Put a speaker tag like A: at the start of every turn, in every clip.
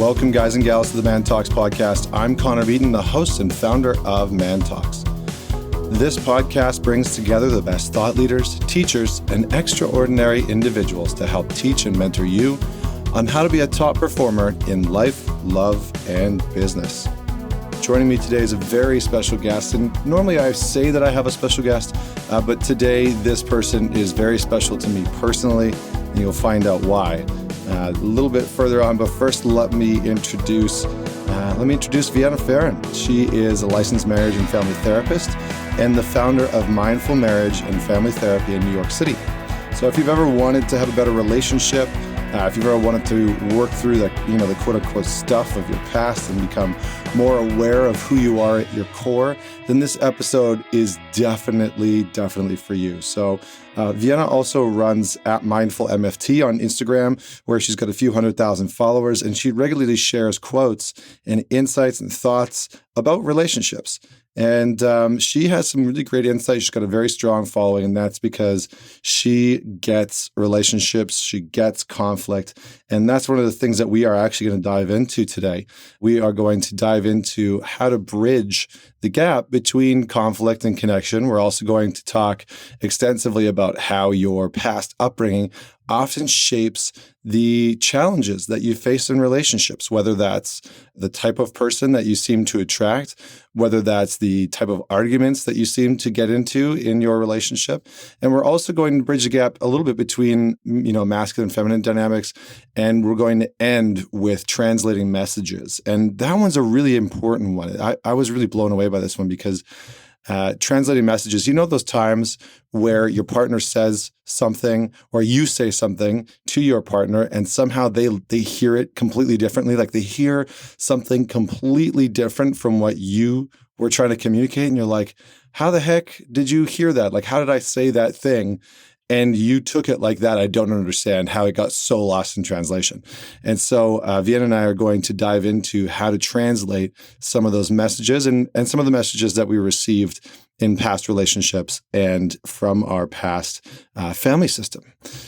A: Welcome, guys and gals, to the Man Talks podcast. I'm Connor Beaton, the host and founder of Man Talks. This podcast brings together the best thought leaders, teachers, and extraordinary individuals to help teach and mentor you on how to be a top performer in life, love, and business. Joining me today is a very special guest, and normally I say that I have a special guest, but today this person is very special to me personally, and you'll find out why a little bit further on. But first, let me introduce Vienna Pharaon. She is a licensed marriage and family therapist and the founder of Mindful Marriage and Family Therapy in New York City. So if you've ever wanted to have a better relationship, if you've ever wanted to work through the quote-unquote stuff of your past and become more aware of who you are at your core, then this episode is definitely for you. So Vienna also runs at Mindful MFT on Instagram, where she's got a few 100,000 followers, and she regularly shares quotes and insights and thoughts about relationships. And she has some really great insights. She's got a very strong following, and that's because she gets relationships, she gets conflict. And that's one of the things that we are actually going to dive into today. We are going to dive into how to bridge the gap between conflict and connection. We're also going to talk extensively about how your past upbringing often shapes the challenges that you face in relationships, whether that's the type of person that you seem to attract, whether that's the type of arguments that you seem to get into in your relationship. And we're also going to bridge the gap a little bit between, masculine and feminine dynamics. And we're going to end with translating messages. And that one's a really important one. I was really blown away by this one because translating messages, those times where your partner says something or you say something to your partner and somehow they hear it completely differently, like they hear something completely different from what you were trying to communicate. And you're like, how the heck did you hear that? Like, how did I say that thing? And you took it like that. I don't understand how it got so lost in translation. And so Vienna and I are going to dive into how to translate some of those messages and some of the messages that we received in past relationships and from our past family system.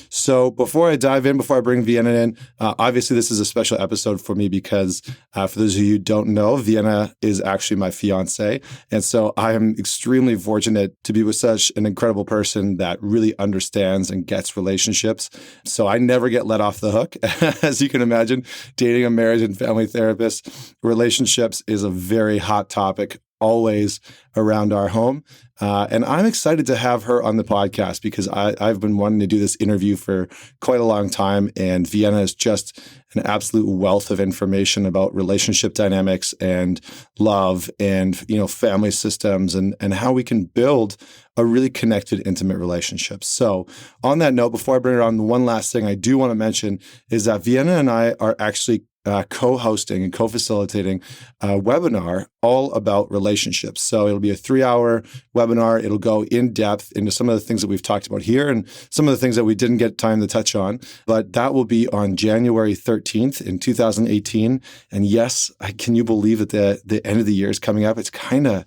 A: So before I dive in, before I bring Vienna in, obviously this is a special episode for me because for those of you who don't know, Vienna is actually my fiance. And so I am extremely fortunate to be with such an incredible person that really understands and gets relationships. So I never get let off the hook. As you can imagine, dating a marriage and family therapist, relationships is a very hot topic always around our home. And I'm excited to have her on the podcast because I've been wanting to do this interview for quite a long time. And Vienna is just an absolute wealth of information about relationship dynamics and love and, family systems and how we can build a really connected, intimate relationship. So on that note, before I bring her on, the one last thing I do want to mention is that Vienna and I are actually co-hosting and co-facilitating a webinar all about relationships. So it'll be a 3-hour webinar. It'll go in depth into some of the things that we've talked about here and some of the things that we didn't get time to touch on. But that will be on January 13th in 2018. And yes, can you believe that the end of the year is coming up? It's kind of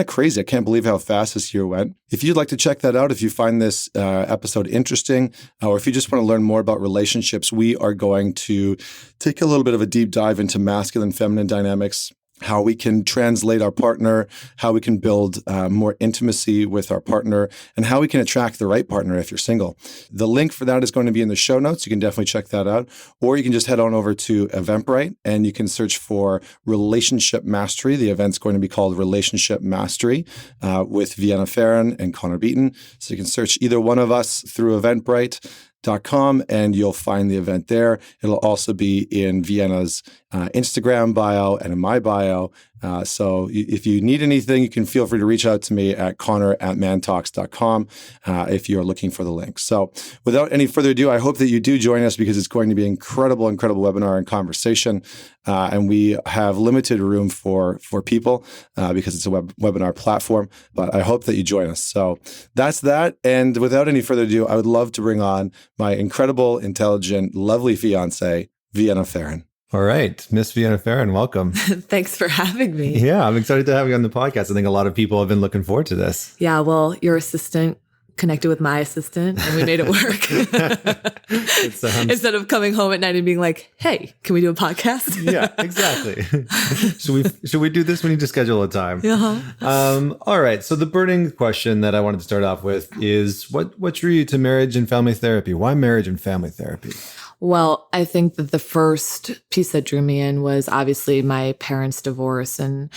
A: crazy. I can't believe how fast this year went. If you'd like to check that out, if you find this episode interesting, or if you just want to learn more about relationships, we are going to take a little bit of a deep dive into masculine and feminine dynamics, how we can translate our partner, how we can build more intimacy with our partner, and how we can attract the right partner if you're single. The link for that is going to be in the show notes. You can definitely check that out. Or you can just head on over to Eventbrite and you can search for Relationship Mastery. The event's going to be called Relationship Mastery with Vienna Pharaon and Connor Beaton. So you can search either one of us through Eventbrite.com and you'll find the event there. It'll also be in Vienna's Instagram bio and in my bio. So if you need anything, you can feel free to reach out to me at connor@mantalks.com if you're looking for the link. So without any further ado, I hope that you do join us because it's going to be an incredible webinar and conversation. And we have limited room for people because it's a webinar platform, but I hope that you join us. So that's that. And without any further ado, I would love to bring on my incredible, intelligent, lovely fiance, Vienna Pharaon.
B: All right. Miss Vienna Pharaon, welcome.
C: Thanks for having me.
B: Yeah, I'm excited to have you on the podcast. I think a lot of people have been looking forward to this.
C: Yeah, well, your assistant connected with my assistant and we made it work. Instead of coming home at night and being like, hey, can we do a podcast?
B: Yeah, exactly. Should we do this? We need to schedule a time.
C: Uh-huh.
B: All right. So the burning question that I wanted to start off with is what drew you to marriage and family therapy? Why marriage and family therapy?
C: Well, I think that the first piece that drew me in was obviously my parents' divorce and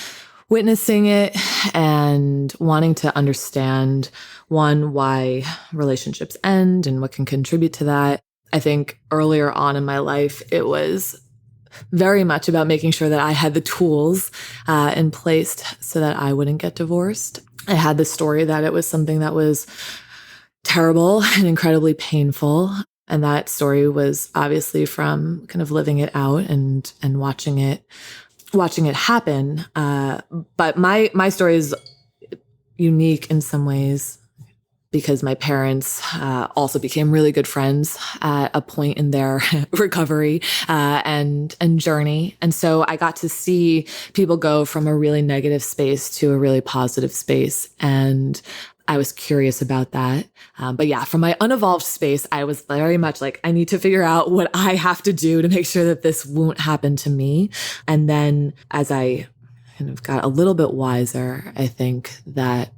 C: witnessing it and wanting to understand, one, why relationships end and what can contribute to that. I think earlier on in my life, it was very much about making sure that I had the tools in place so that I wouldn't get divorced. I had the story that it was something that was terrible and incredibly painful. And that story was obviously from kind of living it out and watching it happen. But my story is unique in some ways because my parents also became really good friends at a point in their recovery and journey. And so I got to see people go from a really negative space to a really positive space. And I was curious about that. But yeah, from my unevolved space, I was very much like, I need to figure out what I have to do to make sure that this won't happen to me. And then as I kind of got a little bit wiser, I think that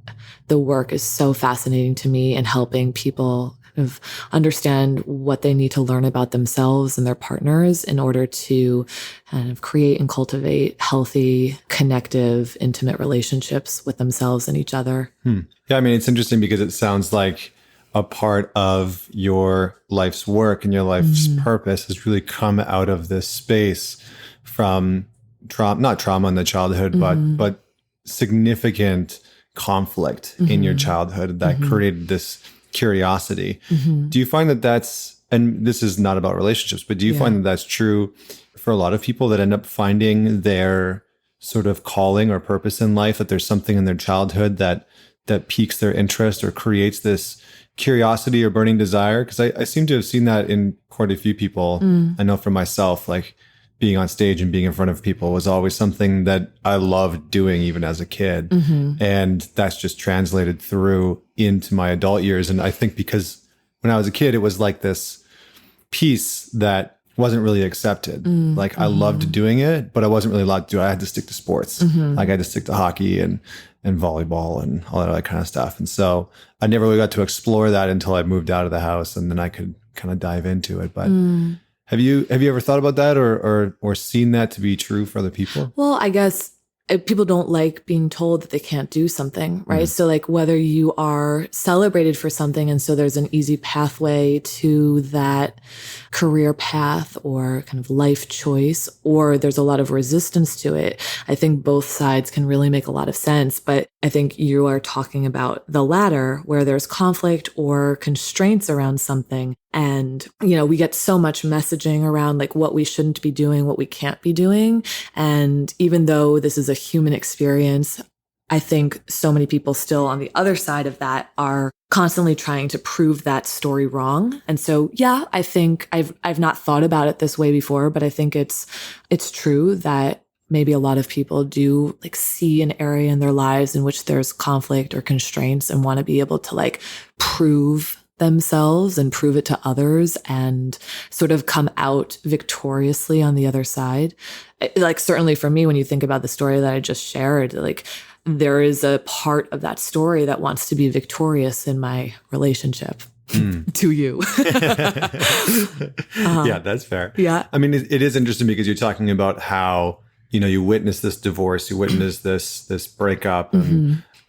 C: the work is so fascinating to me in helping people kind of understand what they need to learn about themselves and their partners in order to kind of create and cultivate healthy, connective, intimate relationships with themselves and each other.
B: Yeah, I mean, it's interesting because it sounds like a part of your life's work and your life's purpose has really come out of this space from not trauma in the childhood, but significant conflict in your childhood that created this curiosity. Do you find that that's, and this is not about relationships, but do you find that that's true for a lot of people that end up finding their sort of calling or purpose in life, that there's something in their childhood that piques their interest or creates this curiosity or burning desire? Because I seem to have seen that in quite a few people. I know for myself, like being on stage and being in front of people was always something that I loved doing even as a kid. And that's just translated through into my adult years. And I think because when I was a kid, it was like this piece that wasn't really accepted. Like I loved doing it, but I wasn't really allowed to do it. I had to stick to sports. Like I had to stick to hockey and volleyball and all that other kind of stuff. And so I never really got to explore that until I moved out of the house, and then I could kind of dive into it. But have you ever thought about that or seen that to be true for other people?
C: Well, I guess people don't like being told that they can't do something, right? So like whether you are celebrated for something and so there's an easy pathway to that career path or kind of life choice, or there's a lot of resistance to it, I think both sides can really make a lot of sense. But I think you are talking about the latter, where there's conflict or constraints around something. And, you know, we get so much messaging around like what we shouldn't be doing, what we can't be doing. And even though this is a human experience, I think so many people still on the other side of that are constantly trying to prove that story wrong. And so, yeah, I think I've not thought about it this way before, but I think it's true that maybe a lot of people do like see an area in their lives in which there's conflict or constraints and want to be able to like prove themselves and prove it to others and sort of come out victoriously on the other side. Like certainly for me, when you think about the story that I just shared, like there is a part of that story that wants to be victorious in my relationship to you.
B: Yeah, that's fair.
C: Yeah.
B: I mean, it is interesting because you're talking about how, you know, you witness this divorce, you witness this breakup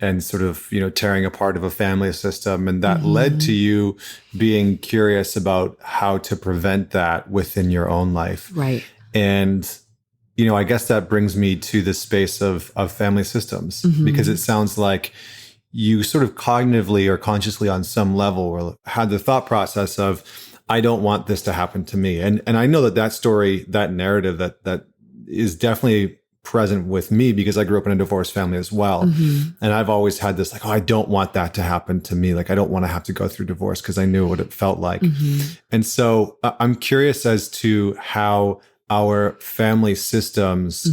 B: and sort of, you know, tearing apart of a family system. And that led to you being curious about how to prevent that within your own life.
C: Right.
B: And, you know, I guess that brings me to the space of family systems, because it sounds like you sort of cognitively or consciously on some level had the thought process of, I don't want this to happen to me. And I know that story, that narrative that is definitely present with me because I grew up in a divorced family as well. And I've always had this like, oh, I don't want that to happen to me. Like, I don't want to have to go through divorce because I knew what it felt like. And so I'm curious as to how our family systems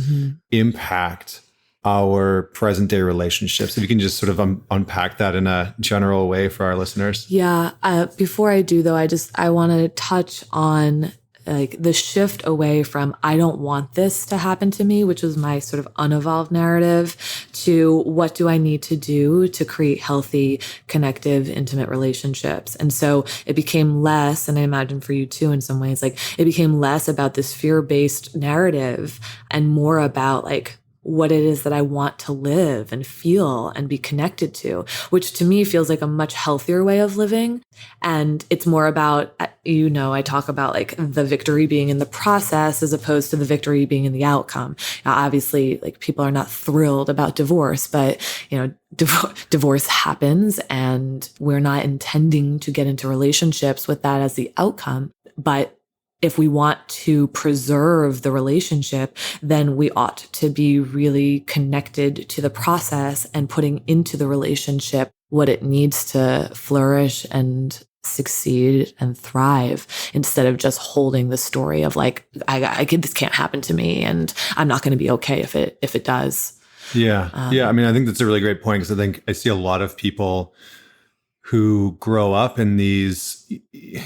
B: impact our present day relationships? If you can just sort of unpack that in a general way for our listeners.
C: Yeah. Before I do, though, I want to touch on like the shift away from I don't want this to happen to me, which was my sort of unevolved narrative, to what do I need to do to create healthy, connective, intimate relationships. And so it became less, and I imagine for you too, in some ways, like it became less about this fear-based narrative and more about like what it is that I want to live and feel and be connected to, which to me feels like a much healthier way of living. And it's more about, I talk about like the victory being in the process as opposed to the victory being in the outcome. Now, obviously, like people are not thrilled about divorce, but divorce happens and we're not intending to get into relationships with that as the outcome. But if we want to preserve the relationship, then we ought to be really connected to the process and putting into the relationship what it needs to flourish and succeed and thrive, instead of just holding the story of like, this can't happen to me and I'm not going to be okay if it does.
B: Yeah. I mean, I think that's a really great point, because I think I see a lot of people who grow up in these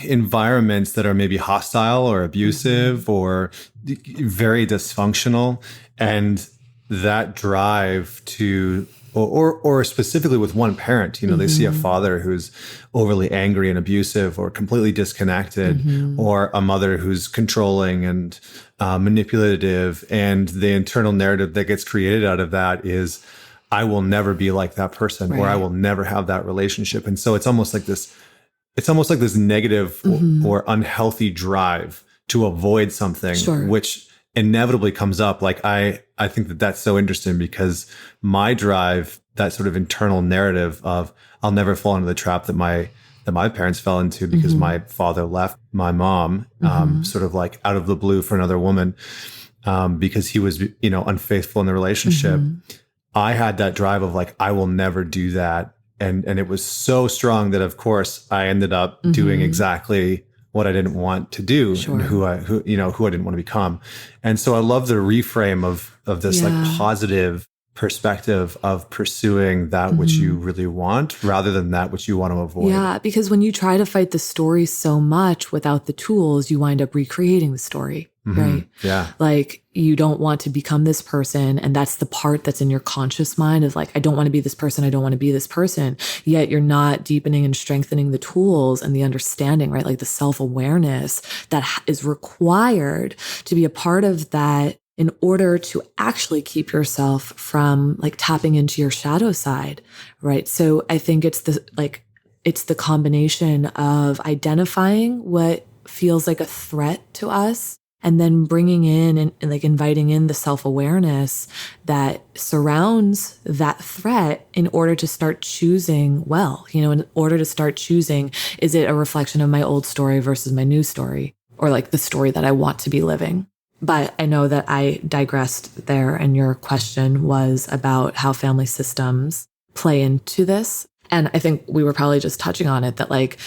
B: environments that are maybe hostile or abusive or very dysfunctional. And that drive to, or specifically with one parent, they see a father who's overly angry and abusive or completely disconnected, or a mother who's controlling and manipulative. And the internal narrative that gets created out of that is, I will never be like that person, right, or I will never have that relationship. And so it's almost like this negative or unhealthy drive to avoid something, sure, which inevitably comes up. Like I think that that's so interesting, because my drive, that sort of internal narrative of I'll never fall into the trap that my parents fell into, because my father left my mom sort of like out of the blue for another woman, because he was, unfaithful in the relationship. I had that drive of like, I will never do that. And it was so strong that, of course, I ended up doing exactly what I didn't want to do, sure, and who I didn't want to become. And so I love the reframe of this like positive perspective of pursuing that which you really want rather than that which you want to avoid.
C: Yeah, because when you try to fight the story so much without the tools, you wind up recreating the story, right?
B: Yeah.
C: Like you don't want to become this person. And that's the part that's in your conscious mind is like, I don't want to be this person. I don't want to be this person. Yet you're not deepening and strengthening the tools and the understanding, right? Like the self-awareness that is required to be a part of that in order to actually keep yourself from like tapping into your shadow side, right? So I think it's the combination of identifying what feels like a threat to us, and then bringing in and like inviting in the self-awareness that surrounds that threat in order to start choosing well, in order to start choosing, is it a reflection of my old story versus my new story, or like the story that I want to be living? But I know that I digressed there, and your question was about how family systems play into this. And I think we were probably just touching on it, that like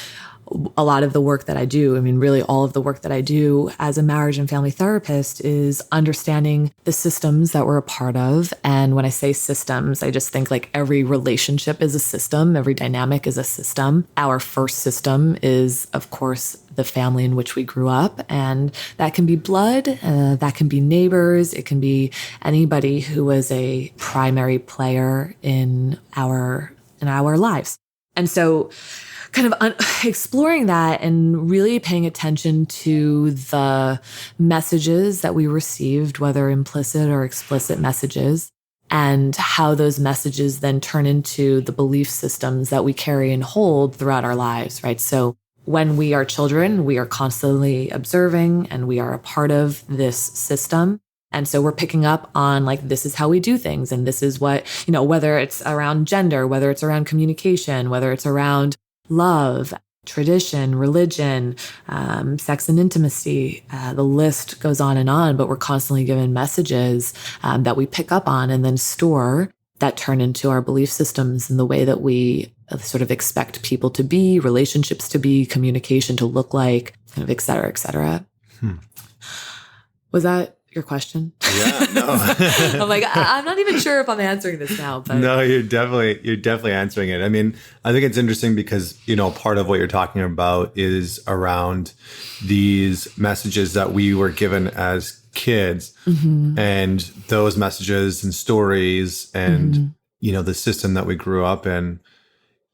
C: a lot of the work that I do, I mean, really all of the work that I do as a marriage and family therapist is understanding the systems that we're a part of. And when I say systems, I just think like every relationship is a system. Every dynamic is a system. Our first system is, of course, the family in which we grew up. And that can be blood, that can be neighbors. It can be anybody who was a primary player in our lives. And so kind of exploring that and really paying attention to the messages that we received, whether implicit or explicit messages, and how those messages then turn into the belief systems that we carry and hold throughout our lives, right? So when we are children, we are constantly observing and we are a part of this system. And so we're picking up on like, this is how we do things. And this is what, whether it's around gender, whether it's around communication, whether it's around love, tradition, religion, sex and intimacy, the list goes on, but we're constantly given messages that we pick up on and then store that turn into our belief systems and the way that we sort of expect people to be, relationships to be, communication to look like, kind of et cetera, et cetera. Was that your question?
B: Yeah, no.
C: I'm like, I'm not even sure if I'm answering this now, but
B: no, you're definitely answering it. I mean, I think it's interesting because, part of what you're talking about is around these messages that we were given as kids, and those messages and stories and, the system that we grew up in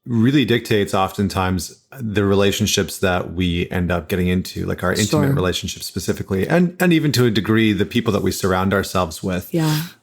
B: really dictates oftentimes the relationships that we end up getting into, like our intimate relationships specifically, and even to a degree, the people that we surround ourselves with,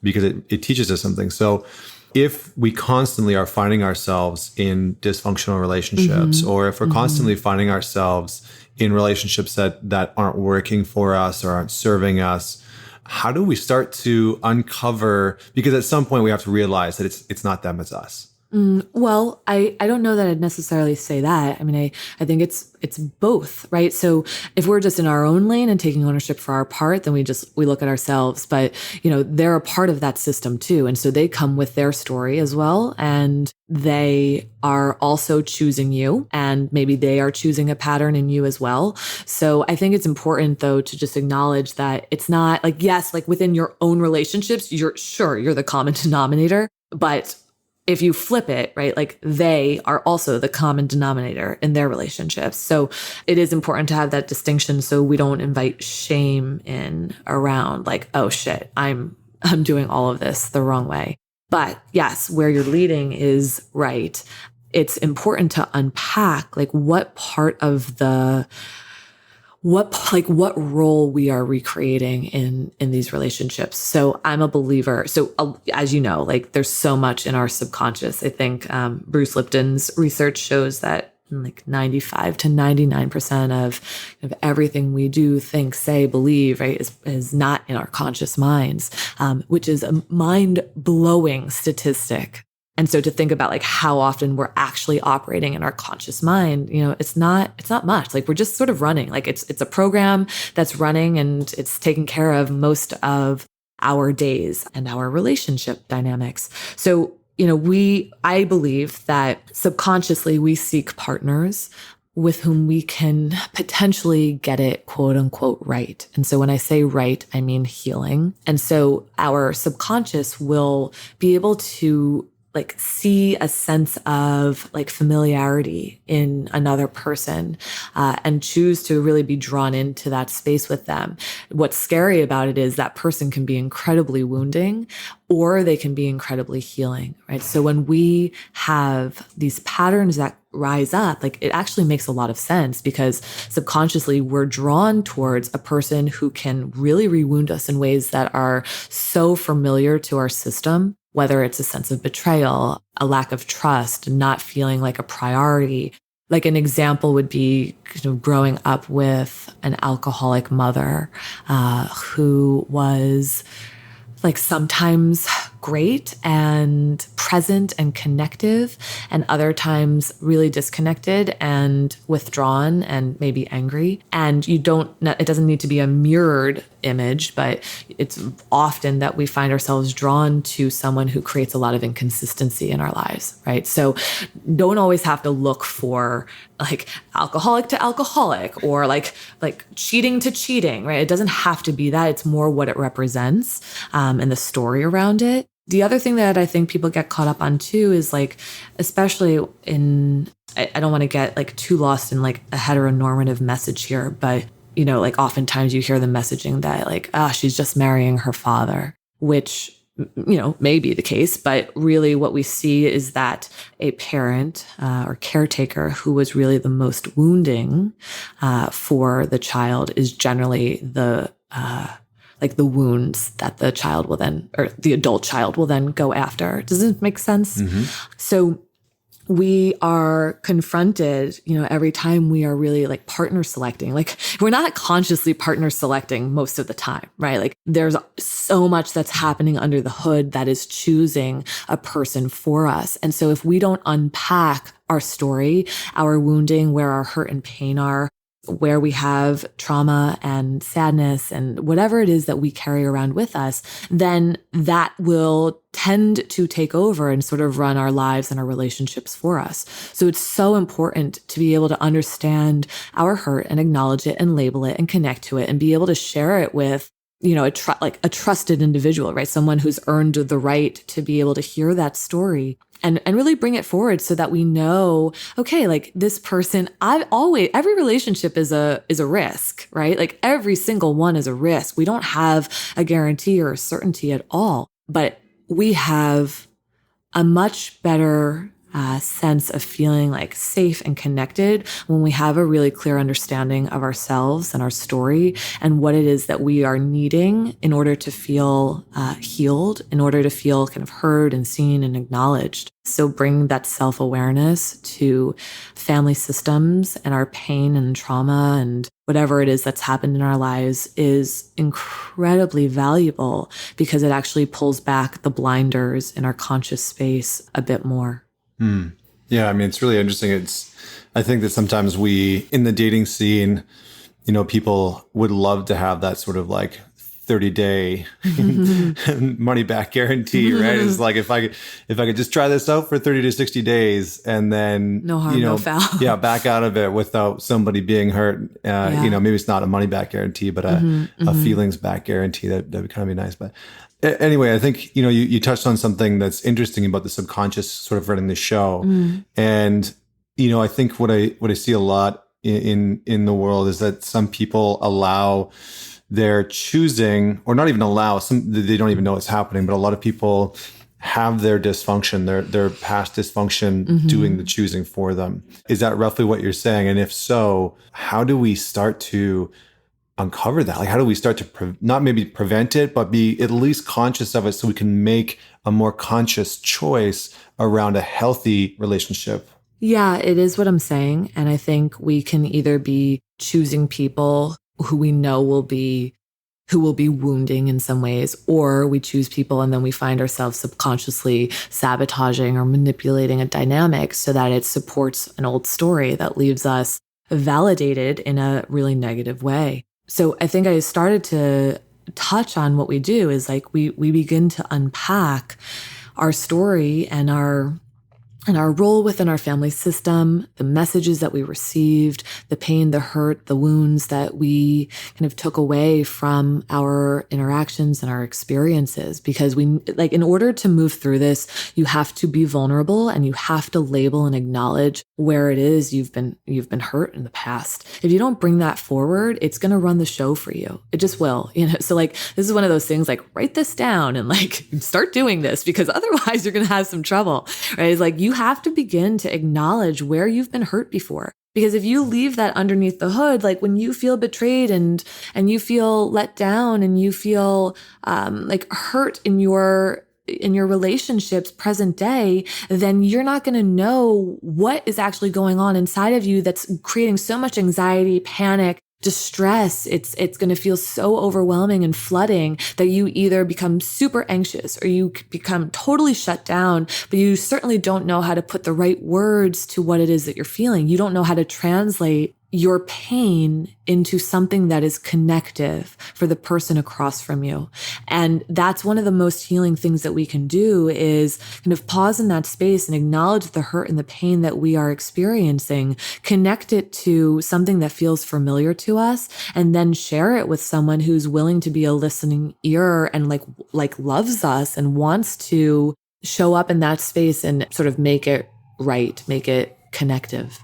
B: because it teaches us something. So if we constantly are finding ourselves in dysfunctional relationships, or if we're constantly finding ourselves in relationships that aren't working for us or aren't serving us, how do we start to uncover, because at some point we have to realize that it's not them, it's us.
C: Well, I don't know that I'd necessarily say that. I mean, I think it's both, right? So if we're just in our own lane and taking ownership for our part, then we look at ourselves, but they're a part of that system too. And so they come with their story as well. And they are also choosing you, and maybe they are choosing a pattern in you as well. So I think it's important though, to just acknowledge that it's not like, yes, like within your own relationships, you're the common denominator, but if you flip it, right, like they are also the common denominator in their relationships. So it is important to have that distinction so we don't invite shame in around like, oh shit, I'm doing all of this the wrong way. But yes, where you're leading is right. It's important to unpack like what role we are recreating in these relationships. So I'm a believer. So as you know, like there's so much in our subconscious. I think Bruce Lipton's research shows that like 95 to 99% of everything we do, think, say, believe, right, is not in our conscious minds, which is a mind-blowing statistic. And so to think about like how often we're actually operating in our conscious mind, it's not much. Like we're just sort of running, like it's a program that's running and it's taking care of most of our days and our relationship dynamics. So, I believe that subconsciously we seek partners with whom we can potentially get it, quote unquote, right. And so when I say right, I mean healing. And so our subconscious will be able to like see a sense of like familiarity in another person, and choose to really be drawn into that space with them. What's scary about it is that person can be incredibly wounding or they can be incredibly healing, right? So when we have these patterns that rise up, like it actually makes a lot of sense because subconsciously we're drawn towards a person who can really rewound us in ways that are so familiar to our system, whether it's a sense of betrayal, a lack of trust, not feeling like a priority. Like an example would be growing up with an alcoholic mother who was like sometimes great and present and connective, and other times really disconnected and withdrawn and maybe angry. And it doesn't need to be a mirrored image, but it's often that we find ourselves drawn to someone who creates a lot of inconsistency in our lives, right? So don't always have to look for like alcoholic to alcoholic or like cheating to cheating, right? It doesn't have to be that. It's more what it represents and the story around it. The other thing that I think people get caught up on too is like, especially I don't want to get like too lost in like a heteronormative message here, but like oftentimes you hear the messaging that like, she's just marrying her father, which, may be the case, but really what we see is that a parent or caretaker who was really the most wounding for the child is generally the wounds that the child will then, or the adult child will then go after. Does it make sense? Mm-hmm. So we are confronted, every time we are really like partner selecting, like we're not consciously partner selecting most of the time, right? Like there's so much that's happening under the hood that is choosing a person for us. And so if we don't unpack our story, our wounding, where our hurt and pain are, where we have trauma and sadness and whatever it is that we carry around with us, then that will tend to take over and sort of run our lives and our relationships for us. So it's so important to be able to understand our hurt and acknowledge it and label it and connect to it and be able to share it with like a trusted individual, right? Someone who's earned the right to be able to hear that story and really bring it forward so that we know, okay, like this person, every relationship is a risk, right? Like every single one is a risk. We don't have a guarantee or a certainty at all, but we have a much better sense of feeling like safe and connected when we have a really clear understanding of ourselves and our story and what it is that we are needing in order to feel healed, in order to feel kind of heard and seen and acknowledged. So bring that self-awareness to family systems and our pain and trauma and whatever it is that's happened in our lives is incredibly valuable because it actually pulls back the blinders in our conscious space a bit more.
B: Yeah, I mean, it's really interesting. I think that sometimes in the dating scene, people would love to have that sort of like 30-day money back guarantee, right? It's like if I could just try this out for 30 to 60 days and then
C: no harm, no foul.
B: Yeah, back out of it without somebody being hurt. Maybe it's not a money back guarantee, but a feelings back guarantee that would kind of be nice. But anyway, I think, you touched on something that's interesting about the subconscious sort of running the show. And, I think what I see a lot in the world is that some people allow their choosing, or not even allow, they don't even know it's happening, but a lot of people have their dysfunction, their past dysfunction doing the choosing for them. Is that roughly what you're saying? And if so, how do we start to uncover that? Like, how do we start to not maybe prevent it, but be at least conscious of it so we can make a more conscious choice around a healthy relationship?
C: Yeah, it is what I'm saying. And I think we can either be choosing people who we know will be wounding in some ways, or we choose people and then we find ourselves subconsciously sabotaging or manipulating a dynamic so that it supports an old story that leaves us validated in a really negative way. So I think I started to touch on what we do is like we begin to unpack our story and our role within our family system, the messages that we received, the pain, the hurt, the wounds that we kind of took away from our interactions and our experiences. Because in order to move through this, you have to be vulnerable and you have to label and acknowledge where it is you've been hurt in the past. If you don't bring that forward, it's going to run the show for you. It just will, So like, this is one of those things like, write this down and like start doing this because otherwise you're going to have some trouble, right? It's like, you have to begin to acknowledge where you've been hurt before. Because if you leave that underneath the hood, like when you feel betrayed and you feel let down and you feel like hurt in your relationships present day, then you're not going to know what is actually going on inside of you that's creating so much anxiety, panic, distress. It's going to feel so overwhelming and flooding that you either become super anxious or you become totally shut down, but you certainly don't know how to put the right words to what it is that you're feeling. You don't know how to translate your pain into something that is connective for the person across from you. And that's one of the most healing things that we can do is kind of pause in that space and acknowledge the hurt and the pain that we are experiencing, connect it to something that feels familiar to us, and then share it with someone who's willing to be a listening ear and like loves us and wants to show up in that space and sort of make it right, make it connective.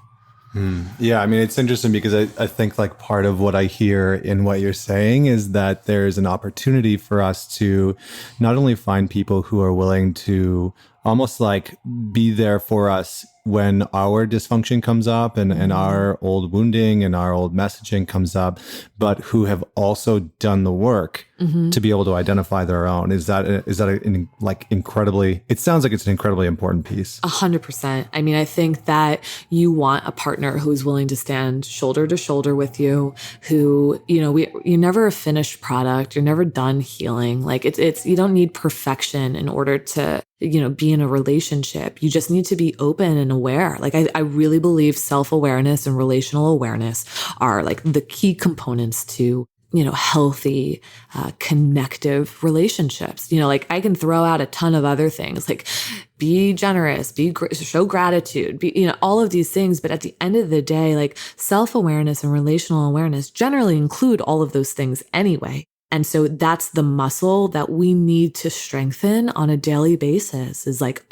B: Yeah, I mean, it's interesting because I think like part of what I hear in what you're saying is that there's an opportunity for us to not only find people who are willing to almost like be there for us when our dysfunction comes up and our old wounding and our old messaging comes up, but who have also done the work to be able to identify their own. Is that incredibly, it sounds like it's an incredibly important piece.
C: 100%. I mean, I think that you want a partner who's willing to stand shoulder to shoulder with you, who, you're never a finished product. You're never done healing. Like you don't need perfection in order to, be in a relationship. You just need to be open and aware. Like I really believe self-awareness and relational awareness are like the key components to healthy, connective relationships. Like I can throw out a ton of other things, like be generous, show gratitude, all of these things. But at the end of the day, like self-awareness and relational awareness generally include all of those things anyway. And so that's the muscle that we need to strengthen on a daily basis, is like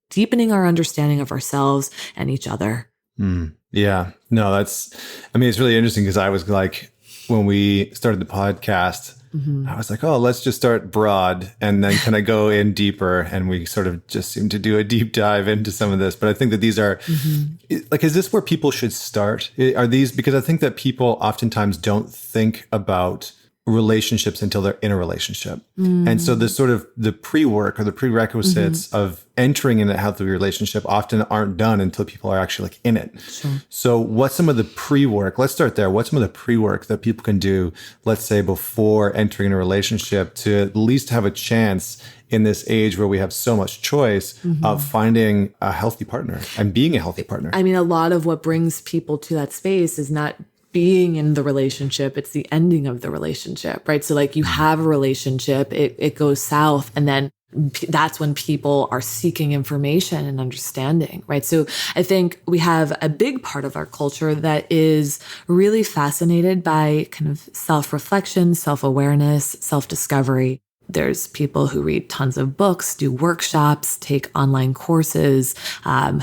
C: deepening our understanding of ourselves and each other.
B: Yeah, no, it's really interesting because I was like, when we started the podcast, I was like, oh, let's just start broad and then kind of go in deeper. And we sort of just seem to do a deep dive into some of this. But I think that these are like, is this where people should start? Are these, because I think that people oftentimes don't think about relationships until they're in a relationship. And so the sort of the pre-work or the prerequisites of entering in a healthy relationship often aren't done until people are actually like in it.
C: Sure.
B: So what's some of the pre-work? Let's start there. What's some of the pre-work that people can do, let's say before entering a relationship, to at least have a chance in this age where we have so much choice of finding a healthy partner and being a healthy partner?
C: I mean, a lot of what brings people to that space is not being in the relationship, it's the ending of the relationship, right? So like you have a relationship, it goes south, and then that's when people are seeking information and understanding, right? So I think we have a big part of our culture that is really fascinated by kind of self-reflection, self-awareness, self-discovery. There's people who read tons of books, do workshops, take online courses,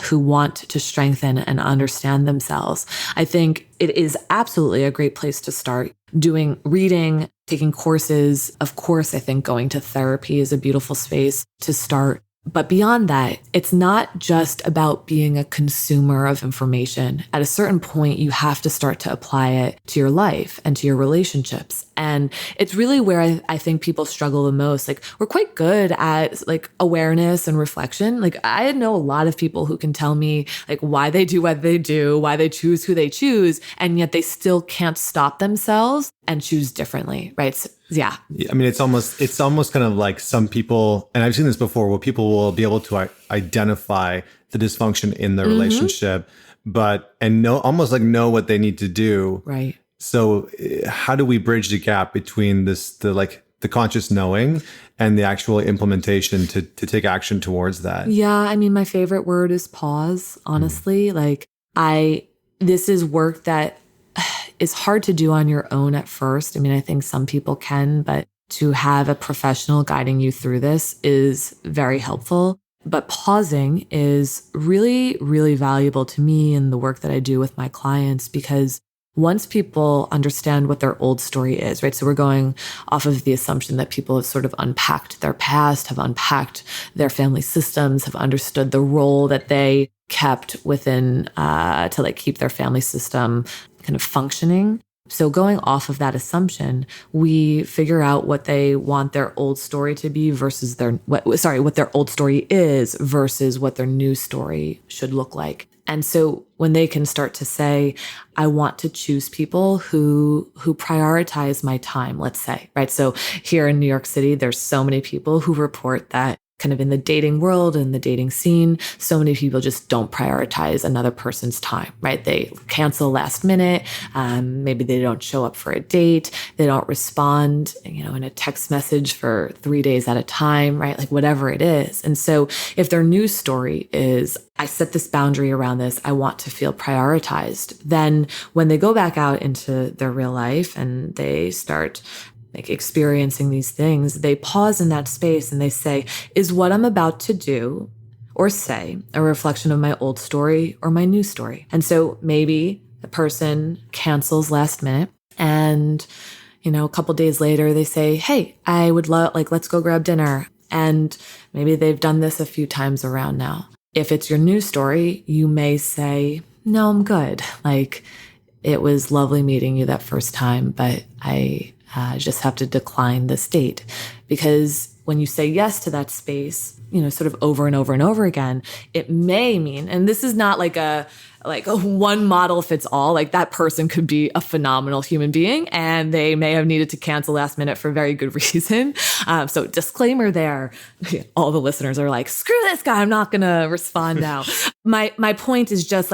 C: who want to strengthen and understand themselves. I think it is absolutely a great place to start. Reading, taking courses. Of course, I think going to therapy is a beautiful space to start. But beyond that, it's not just about being a consumer of information. At a certain point, you have to start to apply it to your life and to your relationships. And it's really where I think people struggle the most. Like, we're quite good at like awareness and reflection. Like, I know a lot of people who can tell me like why they do what they do, why they choose who they choose, and yet they still can't stop themselves and choose differently, right? So, yeah.
B: I mean, it's almost kind of like some people, and I've seen this before, where people will be able to identify the dysfunction in the relationship, almost know what they need to do.
C: Right.
B: So how do we bridge the gap between the conscious knowing and the actual implementation to take action towards that?
C: Yeah. I mean, my favorite word is pause, honestly. This is work that is hard to do on your own at first. I mean, I think some people can, but to have a professional guiding you through this is very helpful. But pausing is really, really valuable to me in the work that I do with my clients, because once people understand what their old story is, right? So we're going off of the assumption that people have sort of unpacked their past, have unpacked their family systems, have understood the role that they kept within to like keep their family system kind of functioning. So going off of that assumption, we figure out what they want their old story to be versus what their old story is versus what their new story should look like. And so when they can start to say, I want to choose people who prioritize my time, let's say, right? So here in New York City, there's so many people who report that kind of in the dating world and the dating scene, so many people just don't prioritize another person's time, right? They cancel last minute. Maybe they don't show up for a date. They don't respond, in a text message for 3 days at a time, right? Like whatever it is. And so if their news story is, I set this boundary around this, I want to feel prioritized, then when they go back out into their real life and they start experiencing these things, they pause in that space and they say, is what I'm about to do or say a reflection of my old story or my new story? And so maybe the person cancels last minute and, a couple days later they say, hey, I would love, let's go grab dinner. And maybe they've done this a few times around now. If it's your new story, you may say, no, I'm good. It was lovely meeting you that first time, but I just have to decline this date. Because when you say yes to that space, sort of over and over and over again, it may mean, and this is not like a one model fits all, that person could be a phenomenal human being and they may have needed to cancel last minute for very good reason. So disclaimer there, all the listeners are like, screw this guy, I'm not going to respond now. My point is just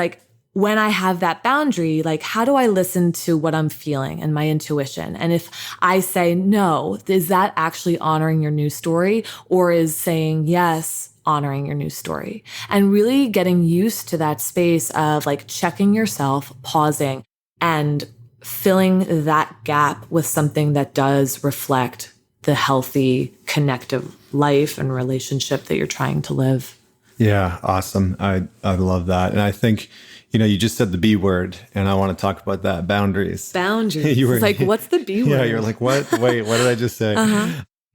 C: when I have that boundary, how do I listen to what I'm feeling and my intuition? And if I say no, is that actually honoring your new story, or is saying yes honoring your new story? And really getting used to that space of checking yourself, pausing, and filling that gap with something that does reflect the healthy, connective life and relationship that you're trying to live.
B: Yeah, awesome. I love that. And I think, you just said the B word, and I want to talk about that, boundaries.
C: Boundaries.
B: You were
C: It's like, what's the B word?
B: Yeah, you're like, what? Wait, what did I just say?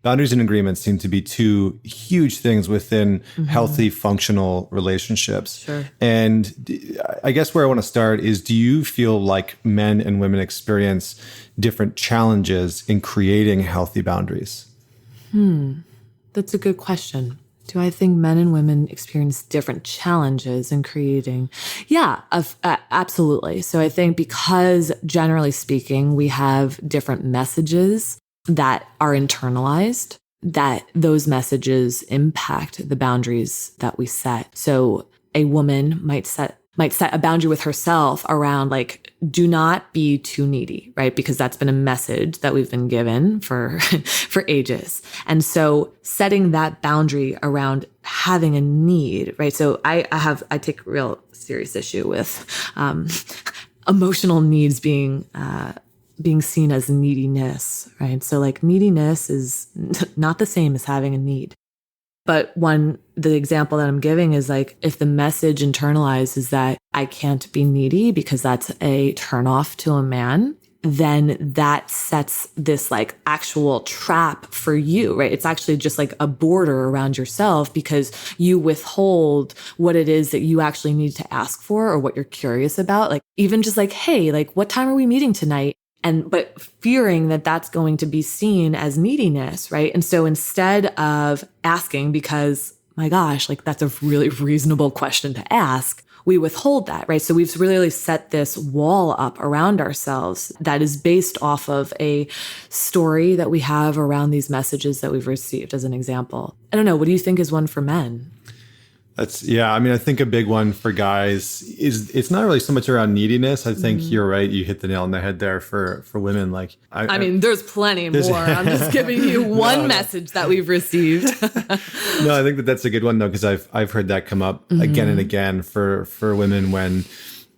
B: Boundaries and agreements seem to be two huge things within healthy, functional relationships.
C: Sure.
B: And I guess where I want to start is, do you feel like men and women experience different challenges in creating healthy boundaries?
C: That's a good question. Do I think men and women experience different challenges in creating? Yeah, absolutely. So I think because generally speaking, we have different messages that are internalized, that those messages impact the boundaries that we set. So a woman might set a boundary with herself around like, do not be too needy, right? Because that's been a message that we've been given for ages. And so setting that boundary around having a need, right? So I take real serious issue with emotional needs being seen as neediness, right? So like neediness is not the same as having a need. But the example that I'm giving is like, if the message internalized is that I can't be needy because that's a turnoff to a man, then that sets this like actual trap for you, right? It's actually just like a border around yourself because you withhold what it is that you actually need to ask for or what you're curious about. Like even just like, hey, like what time are we meeting tonight? But fearing that that's going to be seen as neediness, right? And so instead of asking, because my gosh, like that's a really reasonable question to ask, we withhold that, right? So we've really set this wall up around ourselves that is based off of a story that we have around these messages that we've received, as an example. I don't know. What do you think is one for men?
B: I think a big one for guys is, it's not really so much around neediness. I think you're right. You hit the nail on the head there for women. Like,
C: I mean, there's plenty more. I'm just giving you one message that we've received.
B: No, I think that's a good one though, because I've heard that come up again and again for women when,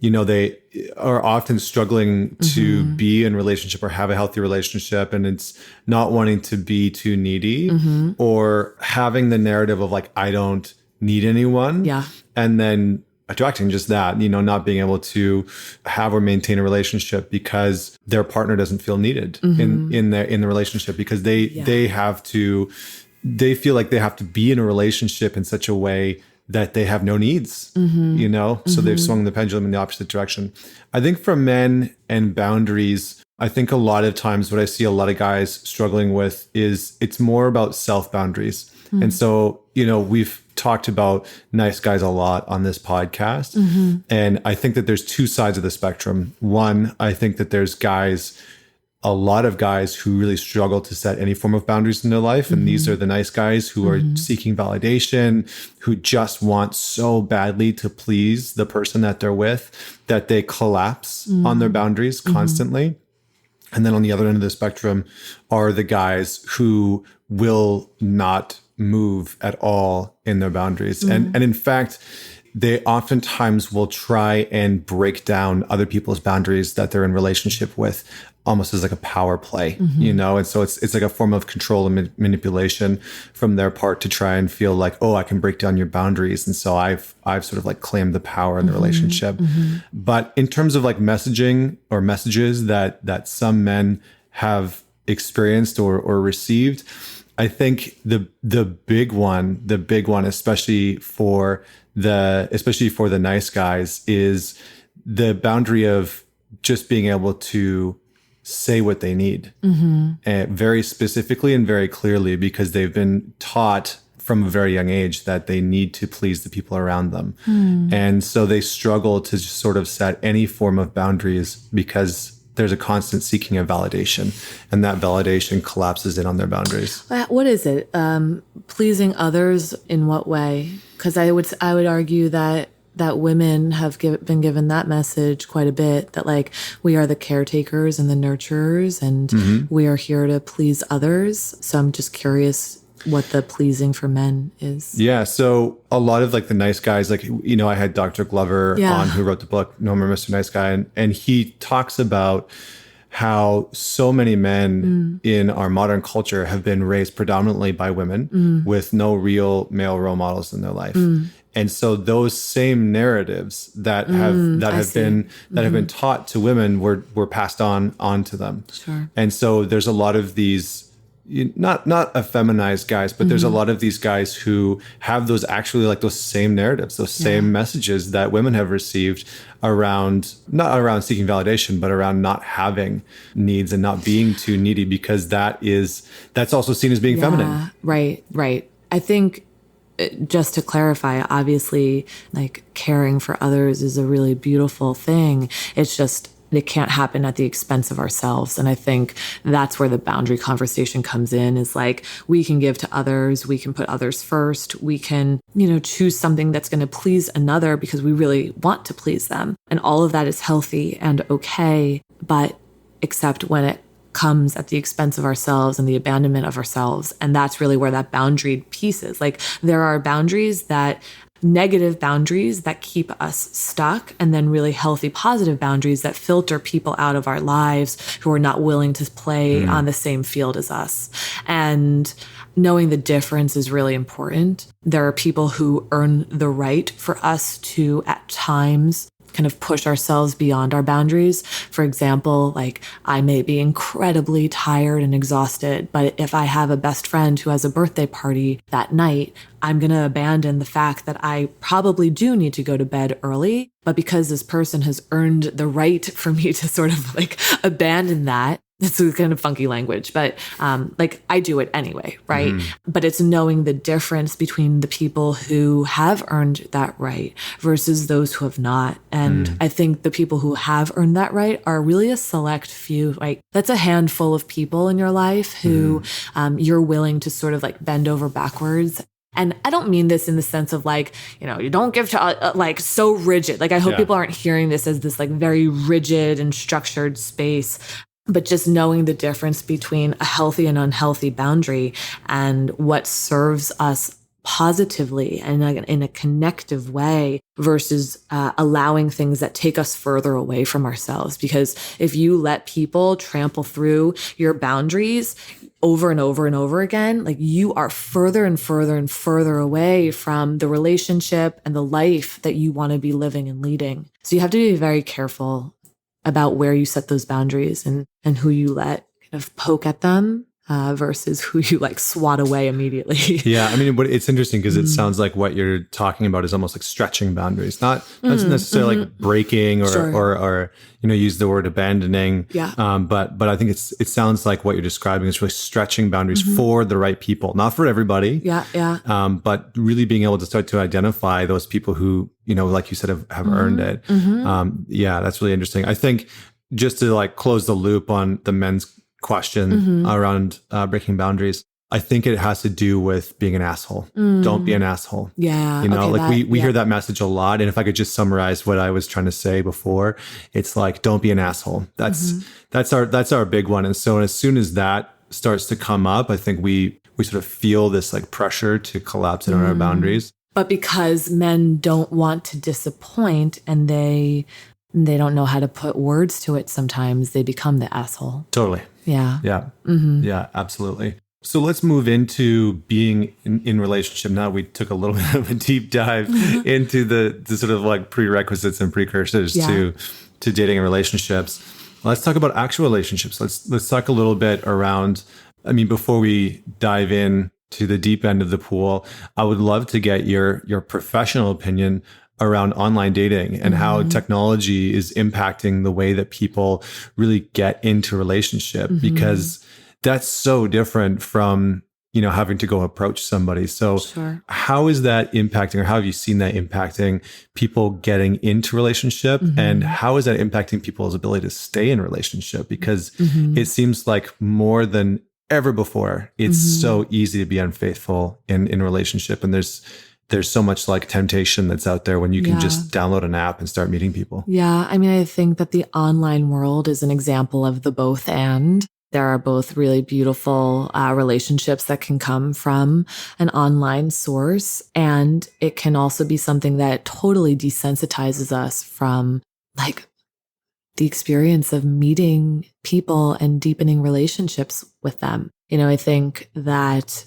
B: they are often struggling to be in a relationship or have a healthy relationship, and it's not wanting to be too needy or having the narrative of like, I don't need anyone. Yeah. And then attracting just that, not being able to have or maintain a relationship because their partner doesn't feel needed in the relationship, because they feel like they have to be in a relationship in such a way that they have no needs, so they've swung the pendulum in the opposite direction. I think for men and boundaries, I think a lot of times what I see a lot of guys struggling with is it's more about self boundaries. And so, we've talked about nice guys a lot on this podcast. And I think that there's two sides of the spectrum. One, I think that there's a lot of guys who really struggle to set any form of boundaries in their life. And these are the nice guys who are seeking validation, who just want so badly to please the person that they're with that they collapse on their boundaries constantly. And then on the other end of the spectrum are the guys who will not move at all in their boundaries. And in fact, they oftentimes will try and break down other people's boundaries that they're in relationship with, almost as like a power play, And so it's like a form of control and manipulation from their part to try and feel like, oh, I can break down your boundaries. And so I've sort of like claimed the power in the relationship. But in terms of like messaging or messages that some men have experienced or received, I think the big one, especially for the nice guys, is the boundary of just being able to say what they need, very specifically and very clearly, because they've been taught from a very young age that they need to please the people around them. And so they struggle to just sort of set any form of boundaries because there's a constant seeking of validation, and that validation collapses in on their boundaries.
C: What is it? Pleasing others in what way? Because I would argue that women have been given that message quite a bit, that like we are the caretakers and the nurturers, and we are here to please others. So I'm just curious what the pleasing for men is.
B: Yeah. So a lot of like the nice guys, like, I had Dr. Glover on, who wrote the book, No More Mr. Nice Guy. And he talks about how so many men in our modern culture have been raised predominantly by women with no real male role models in their life. And so those same narratives that have been taught to women were passed on to them.
C: Sure.
B: And so there's a lot of these not effeminized guys, but there's a lot of these guys who have those actually like those same narratives, those same messages that women have received around, not around seeking validation, but around not having needs and not being too needy, because that's also seen as being feminine.
C: Right. I think, just to clarify, obviously, like caring for others is a really beautiful thing. It's just, it can't happen at the expense of ourselves. And I think that's where the boundary conversation comes in, is like, we can give to others, we can put others first, we can, choose something that's going to please another because we really want to please them. And all of that is healthy and okay, but except when it comes at the expense of ourselves and the abandonment of ourselves. And that's really where that boundary piece is. Like, there are negative boundaries that keep us stuck, and then really healthy, positive boundaries that filter people out of our lives who are not willing to play on the same field as us. And knowing the difference is really important. There are people who earn the right for us to, at times, kind of push ourselves beyond our boundaries. For example, like, I may be incredibly tired and exhausted, but if I have a best friend who has a birthday party that night, I'm going to abandon the fact that I probably do need to go to bed early. But because this person has earned the right for me to sort of like abandon that, it's a kind of funky language, but like, I do it anyway, right? But it's knowing the difference between the people who have earned that right versus those who have not. And I think the people who have earned that right are really a select few. Like, that's a handful of people in your life who you're willing to sort of like bend over backwards. And I don't mean this in the sense of like, you don't give to like so rigid. Like, I hope people aren't hearing this as this like very rigid and structured space. But just knowing the difference between a healthy and unhealthy boundary and what serves us positively and in a connective way versus allowing things that take us further away from ourselves. Because if you let people trample through your boundaries over and over and over again, like, you are further and further and further away from the relationship and the life that you want to be living and leading. So you have to be very careful about where you set those boundaries and who you let kind of poke at them versus who you like swat away immediately.
B: Yeah. I mean, but it's interesting because it sounds like what you're talking about is almost like stretching boundaries, not necessarily like breaking or use the word abandoning.
C: Yeah.
B: But I think it sounds like what you're describing is really stretching boundaries for the right people, not for everybody.
C: Yeah. Yeah.
B: But really being able to start to identify those people who, like you said, have earned it. Yeah, that's really interesting. I think just to like close the loop on the men's question around breaking boundaries, I think it has to do with being an asshole. Don't be an asshole.
C: Yeah.
B: We hear that message a lot. And if I could just summarize what I was trying to say before, it's like, don't be an asshole. That's our big one. And so as soon as that starts to come up, I think we sort of feel this like pressure to collapse in on our boundaries.
C: But because men don't want to disappoint and they don't know how to put words to it, sometimes they become the asshole.
B: Totally.
C: Yeah.
B: Yeah. Yeah, absolutely. So let's move into being in relationship. Now we took a little bit of a deep dive into the sort of like prerequisites and precursors to dating and relationships. Let's talk about actual relationships. Let's talk a little bit around, I mean, before we dive in to the deep end of the pool, I would love to get your professional opinion around online dating and how technology is impacting the way that people really get into a relationship, because that's so different from, having to go approach somebody. So how is that impacting, or how have you seen that impacting people getting into relationship? And how is that impacting people's ability to stay in a relationship? Because it seems like more than ever before, it's so easy to be unfaithful in a relationship. And there's so much like temptation that's out there when you can just download an app and start meeting people.
C: Yeah. I mean, I think that the online world is an example of the both and. there are both really beautiful relationships that can come from an online source. And it can also be something that totally desensitizes us from like the experience of meeting people and deepening relationships with them. I think that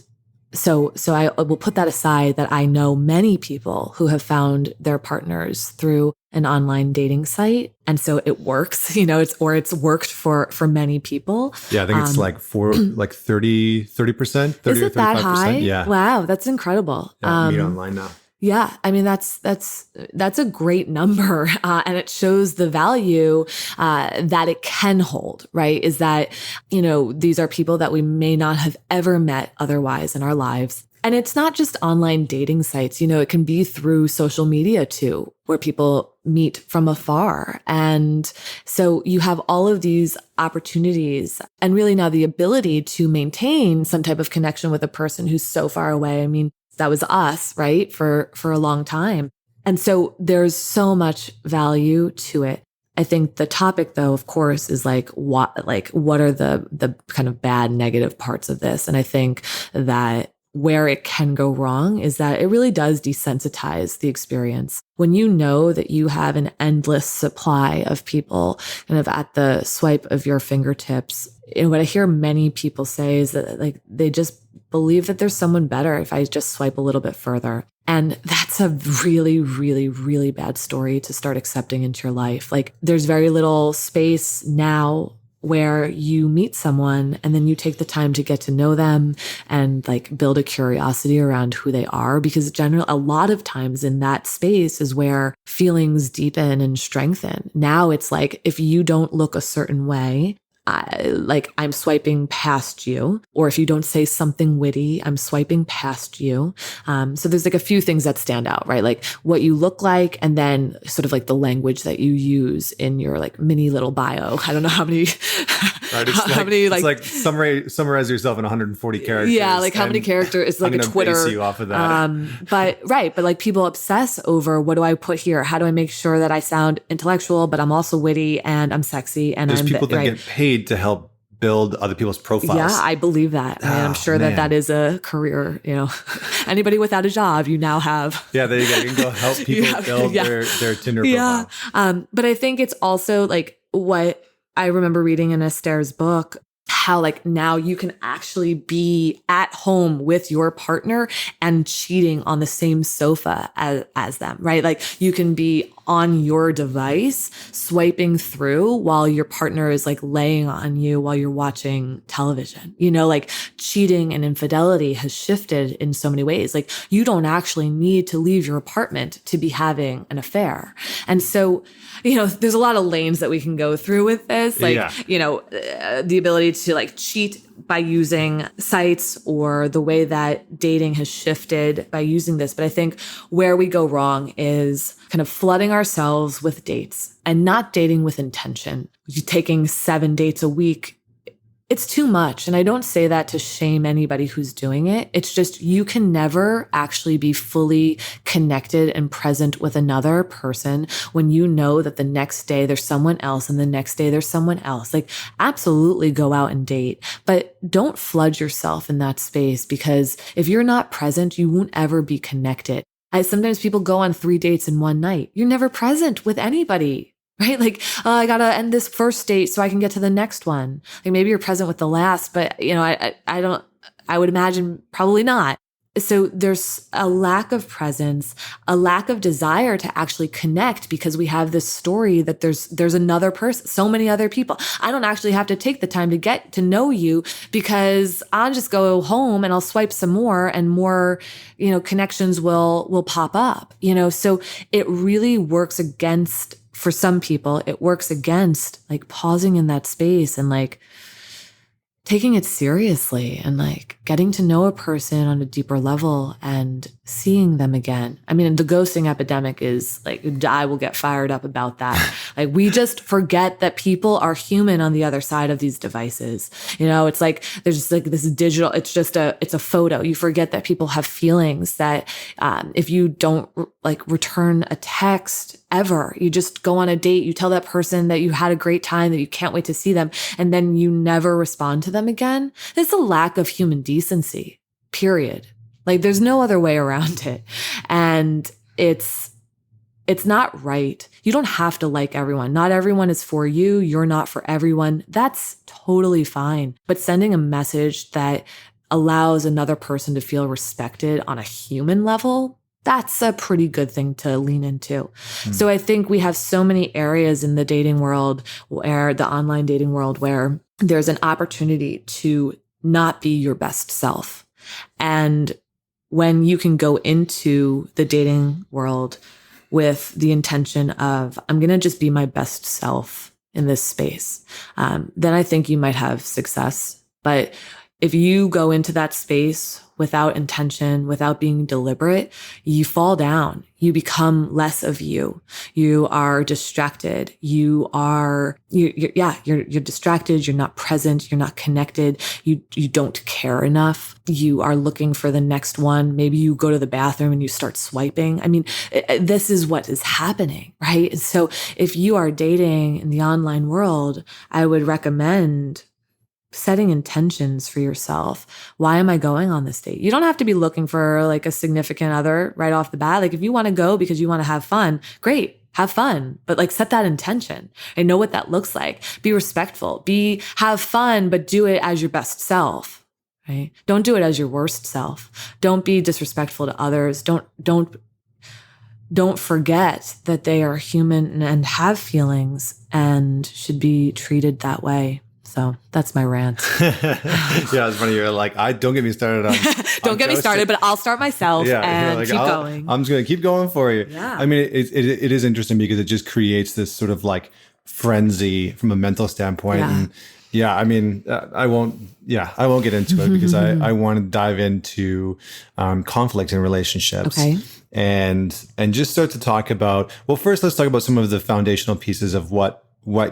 C: so I will put that aside, that I know many people who have found their partners through an online dating site. And so it works, it's worked for many people.
B: Yeah, I think it's like 30%, 30%
C: Is it that high?
B: Yeah.
C: Wow, that's incredible.
B: Yeah, meet online now.
C: Yeah, I mean, that's a great number, and it shows the value that it can hold, right? Is that, these are people that we may not have ever met otherwise in our lives. And it's not just online dating sites, it can be through social media too, where people meet from afar. And so you have all of these opportunities and really now the ability to maintain some type of connection with a person who's so far away. I mean, that was us, right? For a long time. And so there's so much value to it. I think the topic though, of course, is what are the kind of bad negative parts of this? And I think that where it can go wrong is that it really does desensitize the experience. When you know that you have an endless supply of people kind of at the swipe of your fingertips, and what I hear many people say is that they just believe that there's someone better if I just swipe a little bit further. And that's a really, really, really bad story to start accepting into your life. There's very little space now where you meet someone and then you take the time to get to know them and build a curiosity around who they are, because generally a lot of times in that space is where feelings deepen and strengthen. Now it's if you don't look a certain way, I'm swiping past you, or if you don't say something witty, I'm swiping past you. So there's a few things that stand out, right? What you look like, and then sort of the language that you use in your mini little bio. I don't know how many,
B: right, it's summarize yourself in 140 characters.
C: Yeah, how many characters? It's a Twitter.
B: Base you off of that.
C: But people obsess over, what do I put here? How do I make sure that I sound intellectual, but I'm also witty and I'm sexy and
B: there's
C: I'm
B: people that
C: right.
B: get paid to help build other people's profiles.
C: Yeah, I believe that. I'm sure that is a career, anybody without a job, you now have.
B: Yeah, there you go. You can go help people build their Tinder profile.
C: Yeah. But I think it's also what I remember reading in Esther's book, how now you can actually be at home with your partner and cheating on the same sofa as them, right? You can be on your device swiping through while your partner is laying on you while you're watching television. Cheating and infidelity has shifted in so many ways. You don't actually need to leave your apartment to be having an affair. And so, there's a lot of lanes that we can go through with this, the ability to cheat by using sites, or the way that dating has shifted by using this. But I think where we go wrong is kind of flooding ourselves with dates and not dating with intention. Taking 7 dates a week, it's too much. And I don't say that to shame anybody who's doing it. It's just, you can never actually be fully connected and present with another person when you know that the next day there's someone else and the next day there's someone else. Absolutely go out and date, but don't flood yourself in that space, because if you're not present, you won't ever be connected. Sometimes people go on 3 dates in one night. You're never present with anybody. Right? I got to end this first date so I can get to the next one. Maybe you're present with the last, but I would imagine probably not. So there's a lack of presence, a lack of desire to actually connect, because we have this story that there's another person, so many other people. I don't actually have to take the time to get to know you, because I'll just go home and I'll swipe some more, and more, connections will pop up, so it really works against, for some people, it works against pausing in that space and taking it seriously and getting to know a person on a deeper level and seeing them again. I mean, the ghosting epidemic is I will get fired up about that. We just forget that people are human on the other side of these devices. It's there's just this digital, it's a photo. You forget that people have feelings, that if you don't return a text ever. You just go on a date, you tell that person that you had a great time, that you can't wait to see them, and then you never respond to them again. It's a lack of human decency, period. Like there's no other way around it. And it's not right. You don't have to like everyone. Not everyone is for you. You're not for everyone. That's totally fine. But sending a message that allows another person to feel respected on a human level, that's a pretty good thing to lean into. So I think we have so many areas in the dating world, where the online dating world, where there's an opportunity to not be your best self. And when you can go into the dating world with the intention of, I'm going to just be my best self in this space, then I think you might have success. But if you go into that space without intention, without being deliberate, you fall down. You become less of you. You are distracted. You're distracted. You're not present. You're not connected. You don't care enough. You are looking for the next one. Maybe you go to the bathroom and you start swiping. I mean, this is what is happening, right? And so if you are dating in the online world, I would recommend setting intentions for yourself. Why am I going on this date? You don't have to be looking for like a significant other right off the bat. Like if you want to go because you want to have fun, great, have fun, but like set that intention and know what that looks like. Be respectful, have fun, but do it as your best self, right? Don't do it as your worst self. Don't be disrespectful to others. Don't forget that they are human and have feelings and should be treated that way. So that's my rant.
B: Yeah, it's funny. You're like, don't get me started on.
C: Don't get me started, but I'll start myself and like, keep going.
B: I'm just going to keep going for you.
C: Yeah.
B: I mean, it is interesting because it just creates this sort of like frenzy from a mental standpoint.
C: Yeah.
B: And yeah, I mean, I won't get into it because I want to dive into conflict in relationships.
C: Okay.
B: And just start to talk about, well, first let's talk about some of the foundational pieces of what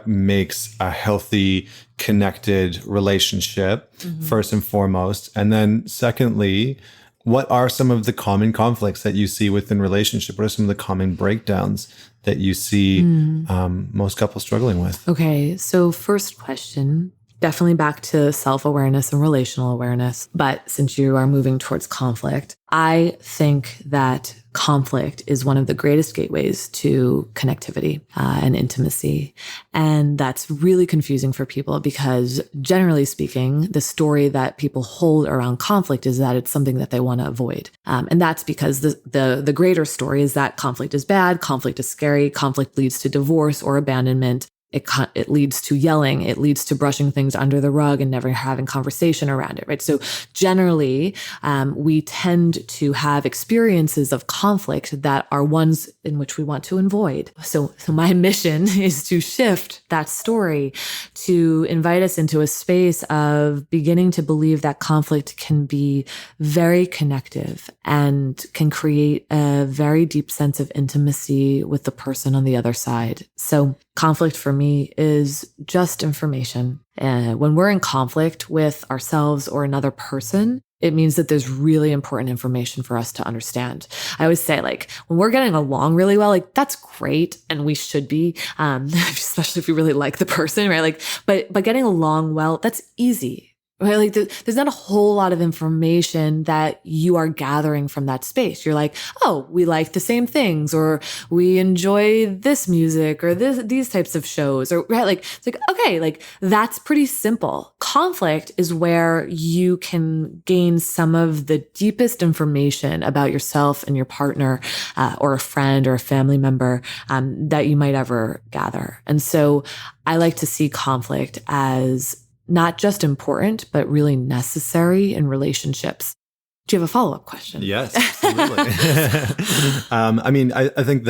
B: makes a healthy, connected relationship, first and foremost. And then secondly, what are some of the common conflicts that you see within relationship? What are some of the common breakdowns that you see most couples struggling with?
C: Okay. So first question, definitely back to self-awareness and relational awareness. But since you are moving towards conflict, I think that conflict is one of the greatest gateways to connectivity and intimacy. And that's really confusing for people because generally speaking, the story that people hold around conflict is that it's something that they want to avoid. And that's because the greater story is that conflict is bad, conflict is scary, conflict leads to divorce or abandonment. It leads to yelling. It leads to brushing things under the rug and never having conversation around it, right? So generally, we tend to have experiences of conflict that are ones in which we want to avoid. So my mission is to shift that story, to invite us into a space of beginning to believe that conflict can be very connective and can create a very deep sense of intimacy with the person on the other side. So conflict for me is just information. And when we're in conflict with ourselves or another person, it means that there's really important information for us to understand. I always say, like, when we're getting along really well, like, that's great. And we should be, especially if we really like the person, right? Like, but getting along well, that's easy. Right? Like there's not a whole lot of information that you are gathering from that space. You're like, oh, we like the same things, or we enjoy this music, or these types of shows, or right? Like it's like, okay, like that's pretty simple. Conflict is where you can gain some of the deepest information about yourself and your partner, or a friend or a family member, that you might ever gather. And so I like to see conflict as not just important, but really necessary in relationships. Do you have a follow-up question?
B: Yes, absolutely. I mean, I think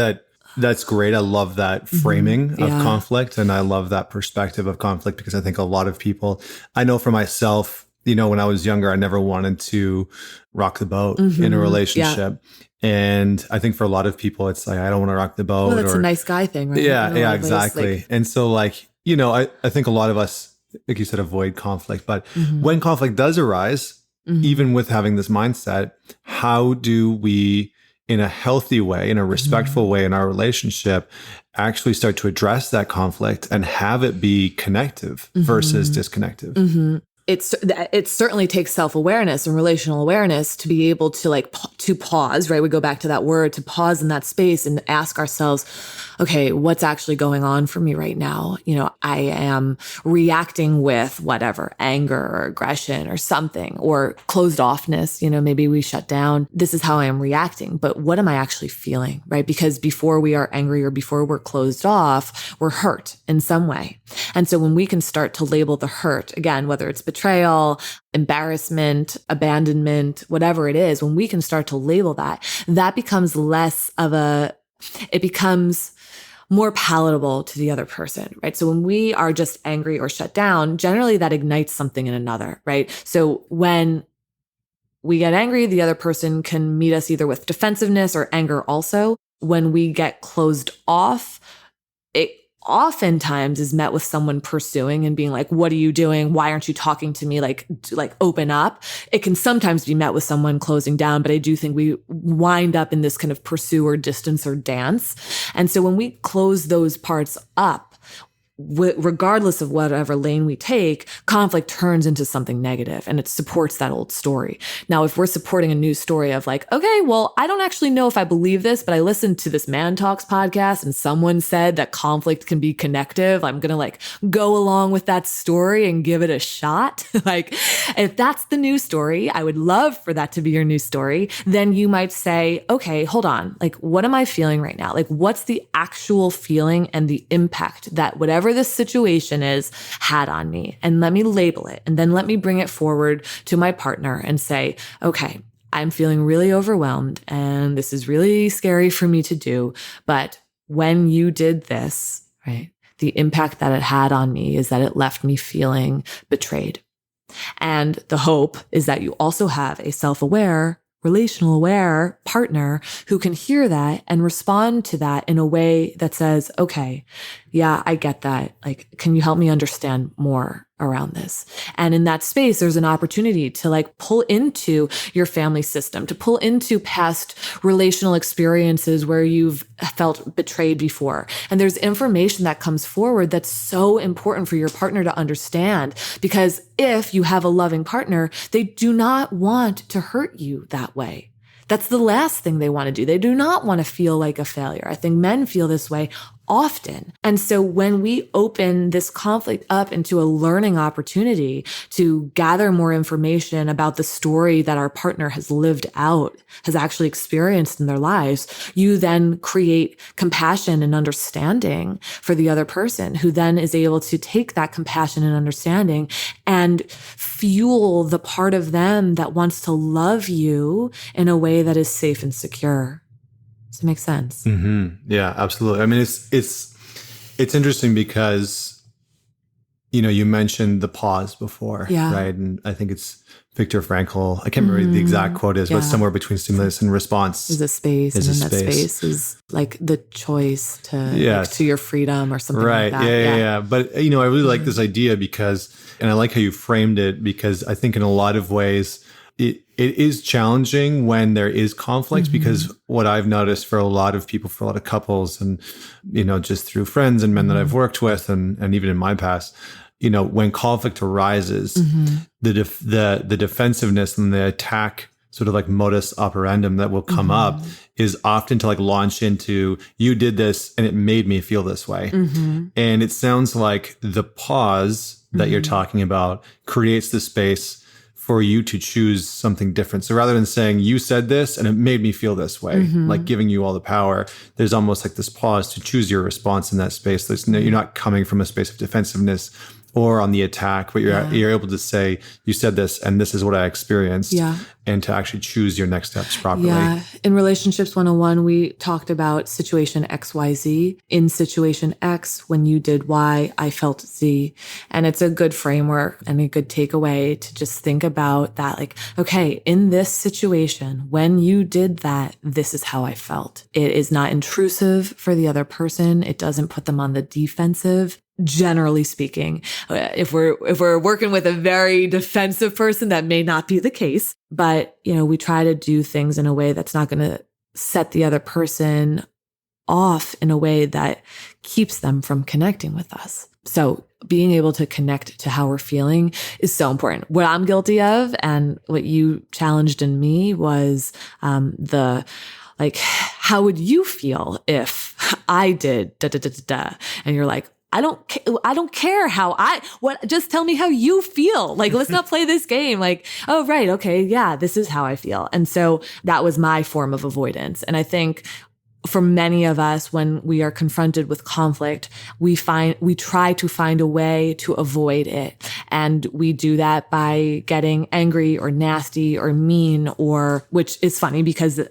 B: that's great. I love that framing of conflict. And I love that perspective of conflict because I think a lot of people, I know for myself, you know, when I was younger, I never wanted to rock the boat in a relationship. Yeah. And I think for a lot of people, it's like, I don't want to rock the boat.
C: Well, that's a nice guy thing, right?
B: Yeah, exactly. Like, and so like, you know, I think a lot of us, like you said, avoid conflict. But when conflict does arise, even with having this mindset, how do we in a healthy way, in a respectful way in our relationship, actually start to address that conflict and have it be connective versus disconnective.
C: It certainly takes self-awareness and relational awareness to be able to to pause, right? We go back to that word, to pause in that space and ask ourselves, okay, what's actually going on for me right now? I am reacting with whatever, anger or aggression or something, or closed offness. Maybe we shut down. This is how I am reacting, but what am I actually feeling, right? Because before we are angry or before we're closed off, we're hurt in some way. And so when we can start to label the hurt, again, whether it's betrayal, embarrassment, abandonment, whatever it is, when we can start to label that, that becomes it becomes more palatable to the other person, right? So when we are just angry or shut down, generally that ignites something in another, right? So when we get angry, the other person can meet us either with defensiveness or anger also. When we get closed off, it oftentimes is met with someone pursuing and being like, what are you doing? Why aren't you talking to me? Like open up. It can sometimes be met with someone closing down, but I do think we wind up in this kind of pursue or distance or dance. And so when we close those parts up, regardless of whatever lane we take, conflict turns into something negative and it supports that old story. Now, if we're supporting a new story of okay, well, I don't actually know if I believe this, but I listened to this Man Talks podcast and someone said that conflict can be connective. I'm going to go along with that story and give it a shot. If that's the new story, I would love for that to be your new story. Then you might say, okay, hold on. What am I feeling right now? What's the actual feeling and the impact that whatever this situation is had on me, and let me label it. And then let me bring it forward to my partner and say, okay, I'm feeling really overwhelmed and this is really scary for me to do. But when you did this, right, the impact that it had on me is that it left me feeling betrayed. And the hope is that you also have a self-aware, relational aware partner who can hear that and respond to that in a way that says, okay, yeah, I get that. Can you help me understand more around this? And in that space, there's an opportunity to pull into your family system, to pull into past relational experiences where you've felt betrayed before. And there's information that comes forward that's so important for your partner to understand, because if you have a loving partner, they do not want to hurt you that way. That's the last thing they want to do. They do not want to feel like a failure. I think men feel this way often. And so when we open this conflict up into a learning opportunity to gather more information about the story that our partner has lived out, has actually experienced in their lives, you then create compassion and understanding for the other person, who then is able to take that compassion and understanding and fuel the part of them that wants to love you in a way that is safe and secure. Does it make sense?
B: Mm-hmm. Yeah, absolutely. I mean, it's interesting because, you mentioned the pause before, right? And I think it's Viktor Frankl. I can't remember what the exact quote is, but somewhere between stimulus and response.
C: There's a space, and then that space is the choice to to your freedom or something like that.
B: Yeah. But I really like this idea because, and I like how you framed it, because I think in a lot of ways it is challenging when there is conflict, because what I've noticed for a lot of people, for a lot of couples, and, just through friends and men that I've worked with, and even in my past, when conflict arises, the defensiveness and the attack sort of modus operandum that will come up is often to launch into, you did this and it made me feel this way. And it sounds like the pause that you're talking about creates the space for you to choose something different. So rather than saying, you said this and it made me feel this way, giving you all the power, there's almost this pause to choose your response in that space. You're not coming from a space of defensiveness or on the attack, but you're able to say, you said this and this is what I experienced, and to actually choose your next steps properly.
C: Yeah. In Relationships 101, we talked about situation XYZ. In situation X, when you did Y, I felt Z. And it's a good framework and a good takeaway to just think about that. Okay, in this situation, when you did that, this is how I felt. It is not intrusive for the other person. It doesn't put them on the defensive. Generally speaking, if we're working with a very defensive person, that may not be the case, but we try to do things in a way that's not going to set the other person off in a way that keeps them from connecting with us. So being able to connect to how we're feeling is so important. What I'm guilty of and what you challenged in me was how would you feel if I did da da da da da? And you're like, I don't care just tell me how you feel. Like, let's not play this game. Like, oh, right. Okay. Yeah, this is how I feel. And so that was my form of avoidance. And I think for many of us, when we are confronted with conflict, we try to find a way to avoid it. And we do that by getting angry or nasty or mean, which is funny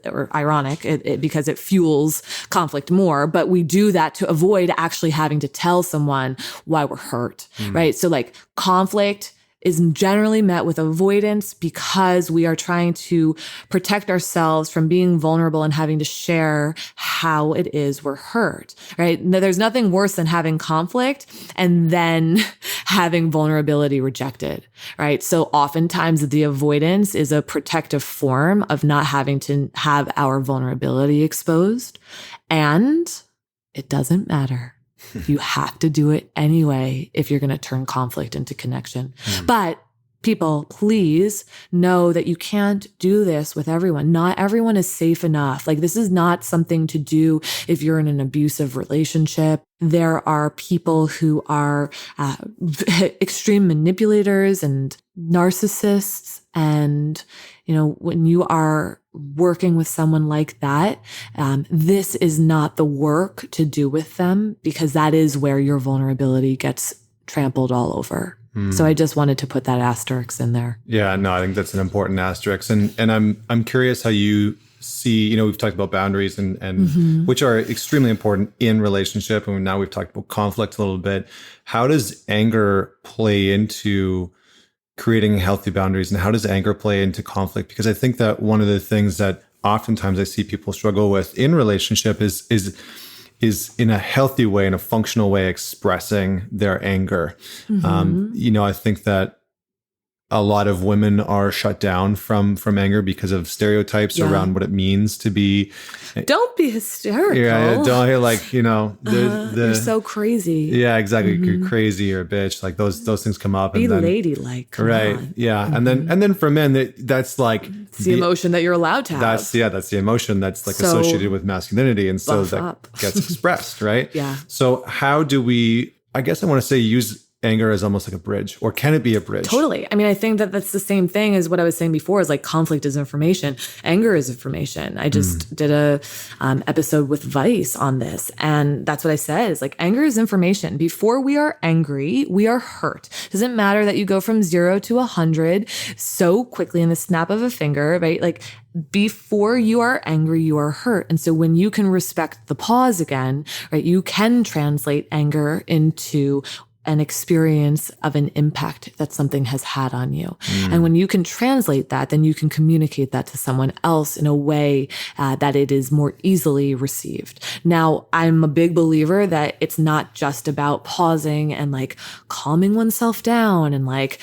C: or ironic, because it fuels conflict more. But we do that to avoid actually having to tell someone why we're hurt, right? So like conflict is generally met with avoidance because we are trying to protect ourselves from being vulnerable and having to share how it is we're hurt, right? Now, there's nothing worse than having conflict and then having vulnerability rejected, right? So oftentimes the avoidance is a protective form of not having to have our vulnerability exposed. And it doesn't matter. You have to do it anyway if you're going to turn conflict into connection. But people, please know that you can't do this with everyone. Not everyone is safe enough. Like, this is not something to do if you're in an abusive relationship. There are people who are extreme manipulators and narcissists. And, when you are working with someone like that, this is not the work to do with them, because that is where your vulnerability gets trampled all over. So I just wanted to put that asterisk in there.
B: Yeah, no, I think that's an important asterisk. And I'm curious how you see, we've talked about boundaries and which are extremely important in relationship. And now we've talked about conflict a little bit. How does anger play into creating healthy boundaries, and how does anger play into conflict? Because I think that one of the things that oftentimes I see people struggle with in relationship is in a healthy way, in a functional way, expressing their anger. I think that a lot of women are shut down from anger because of stereotypes around what it means to be.
C: Don't be hysterical.
B: Yeah, don't you're
C: so crazy.
B: Yeah, exactly. You're crazy or a bitch. Like those things come up.
C: Be ladylike.
B: Right. On. Yeah. And then for men, that's like
C: it's the emotion that you're allowed to have.
B: That's the emotion that's like associated with masculinity, and so that gets expressed, right?
C: Yeah.
B: So how do we? I guess I want to say use anger is almost like a bridge, or can it be a bridge?
C: Totally. I mean, I think that that's the same thing as what I was saying before, is like conflict is information. Anger is information. I just did a episode with Vice on this. And that's what I said, is like, anger is information. Before we are angry, we are hurt. Doesn't matter that you go from 0 to 100 so quickly in the snap of a finger, right? Like, before you are angry, you are hurt. And so when you can respect the pause again, right, you can translate anger into an experience of an impact that something has had on you. And when you can translate that, then you can communicate that to someone else in a way that it is more easily received. Now, I'm a big believer that it's not just about pausing and like calming oneself down and like,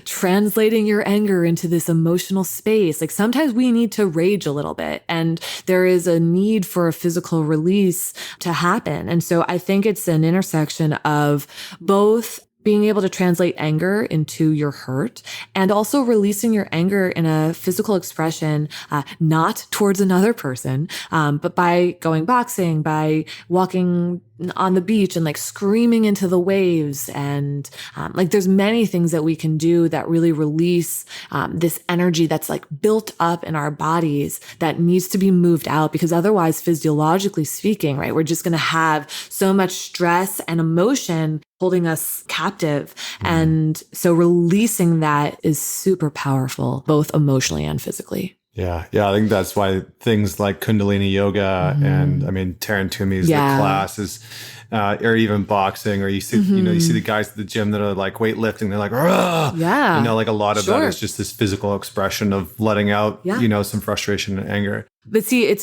C: translating your anger into this emotional space. Like, sometimes we need to rage a little bit, and there is a need for a physical release to happen. And so I think it's an intersection of both being able to translate anger into your hurt, and also releasing your anger in a physical expression, not towards another person, but by going boxing, by walking on the beach and like screaming into the waves. And like, there's many things that we can do that really release this energy that's like built up in our bodies that needs to be moved out, because otherwise, physiologically speaking, right, we're just going to have so much stress and emotion holding us captive. And so releasing that is super powerful, both emotionally and physically.
B: Yeah. I think that's why things like Kundalini yoga and I mean, Taryn Toomey's the classes, or even boxing, or you see, you see the guys at the gym that are like weightlifting. They're like, "Rah!" Like a lot of that is just this physical expression of letting out, some frustration and anger.
C: But see,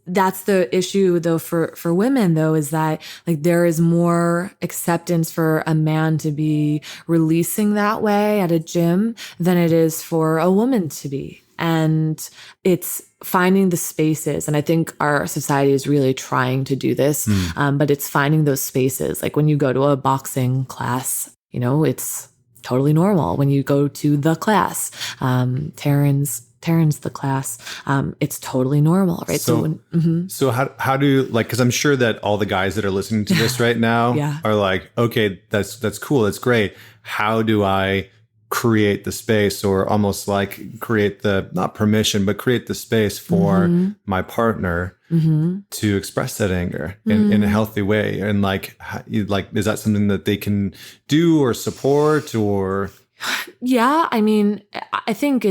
C: that's the issue though for women though, is that like there is more acceptance for a man to be releasing that way at a gym than it is for a woman to be. And it's finding the spaces. And I think our society is really trying to do this, but it's finding those spaces. Like when you go to a boxing class, you know, it's totally normal. When you go to the class, Taryn's the class, it's totally normal, right?
B: So how do, like, because I'm sure that all the guys that are listening to this right now are like, okay, that's cool, that's great. How do I create the space, or almost like create the, not permission, but create the space for my partner to express that anger in a healthy way? And like, is that something that they can do or support or?
C: Yeah, I mean, I think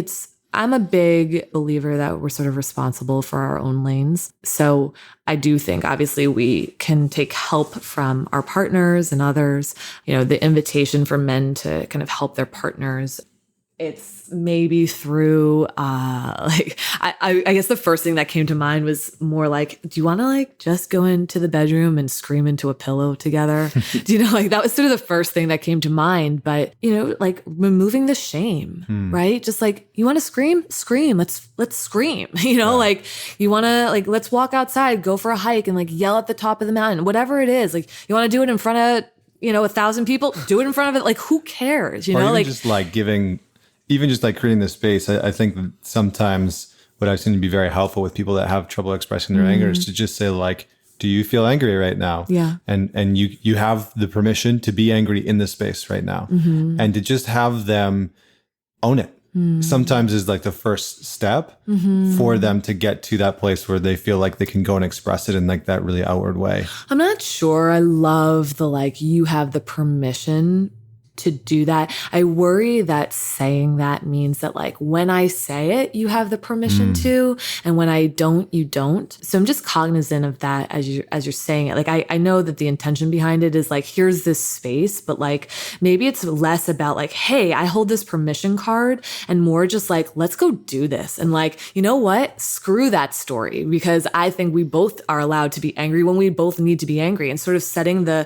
C: I'm a big believer that we're sort of responsible for our own lanes. So I do think obviously we can take help from our partners and others. You know, the invitation for men to kind of help their partners, it's maybe through I guess the first thing that came to mind was more like, do you want to like just go into the bedroom and scream into a pillow together? Do you know, like that was sort of the first thing that came to mind. But you know, like removing the shame, right? Just like, you want to scream, let's scream. You know, like you want to like, let's walk outside, go for a hike and like yell at the top of the mountain, whatever it is. Like you want to do it in front of, you know, 1,000 people, do it in front of it. Like who cares? You know,
B: even
C: like
B: just like even just like creating this space. I think that sometimes what I've seen to be very helpful with people that have trouble expressing their anger is to just say like, do you feel angry right now?
C: Yeah.
B: And you have the permission to be angry in this space right now, and to just have them own it. Sometimes is like the first step for them to get to that place where they feel like they can go and express it in like that really outward way.
C: I'm not sure I love the like, you have the permission to do that. I worry that saying that means that like when I say it, you have the permission to, and when I don't, you don't. So I'm just cognizant of that as you're saying it. Like I know that the intention behind it is like, here's this space, but like maybe it's less about like, hey, I hold this permission card, and more just like, let's go do this. And like, you know what? Screw that story, because I think we both are allowed to be angry when we both need to be angry, and sort of setting the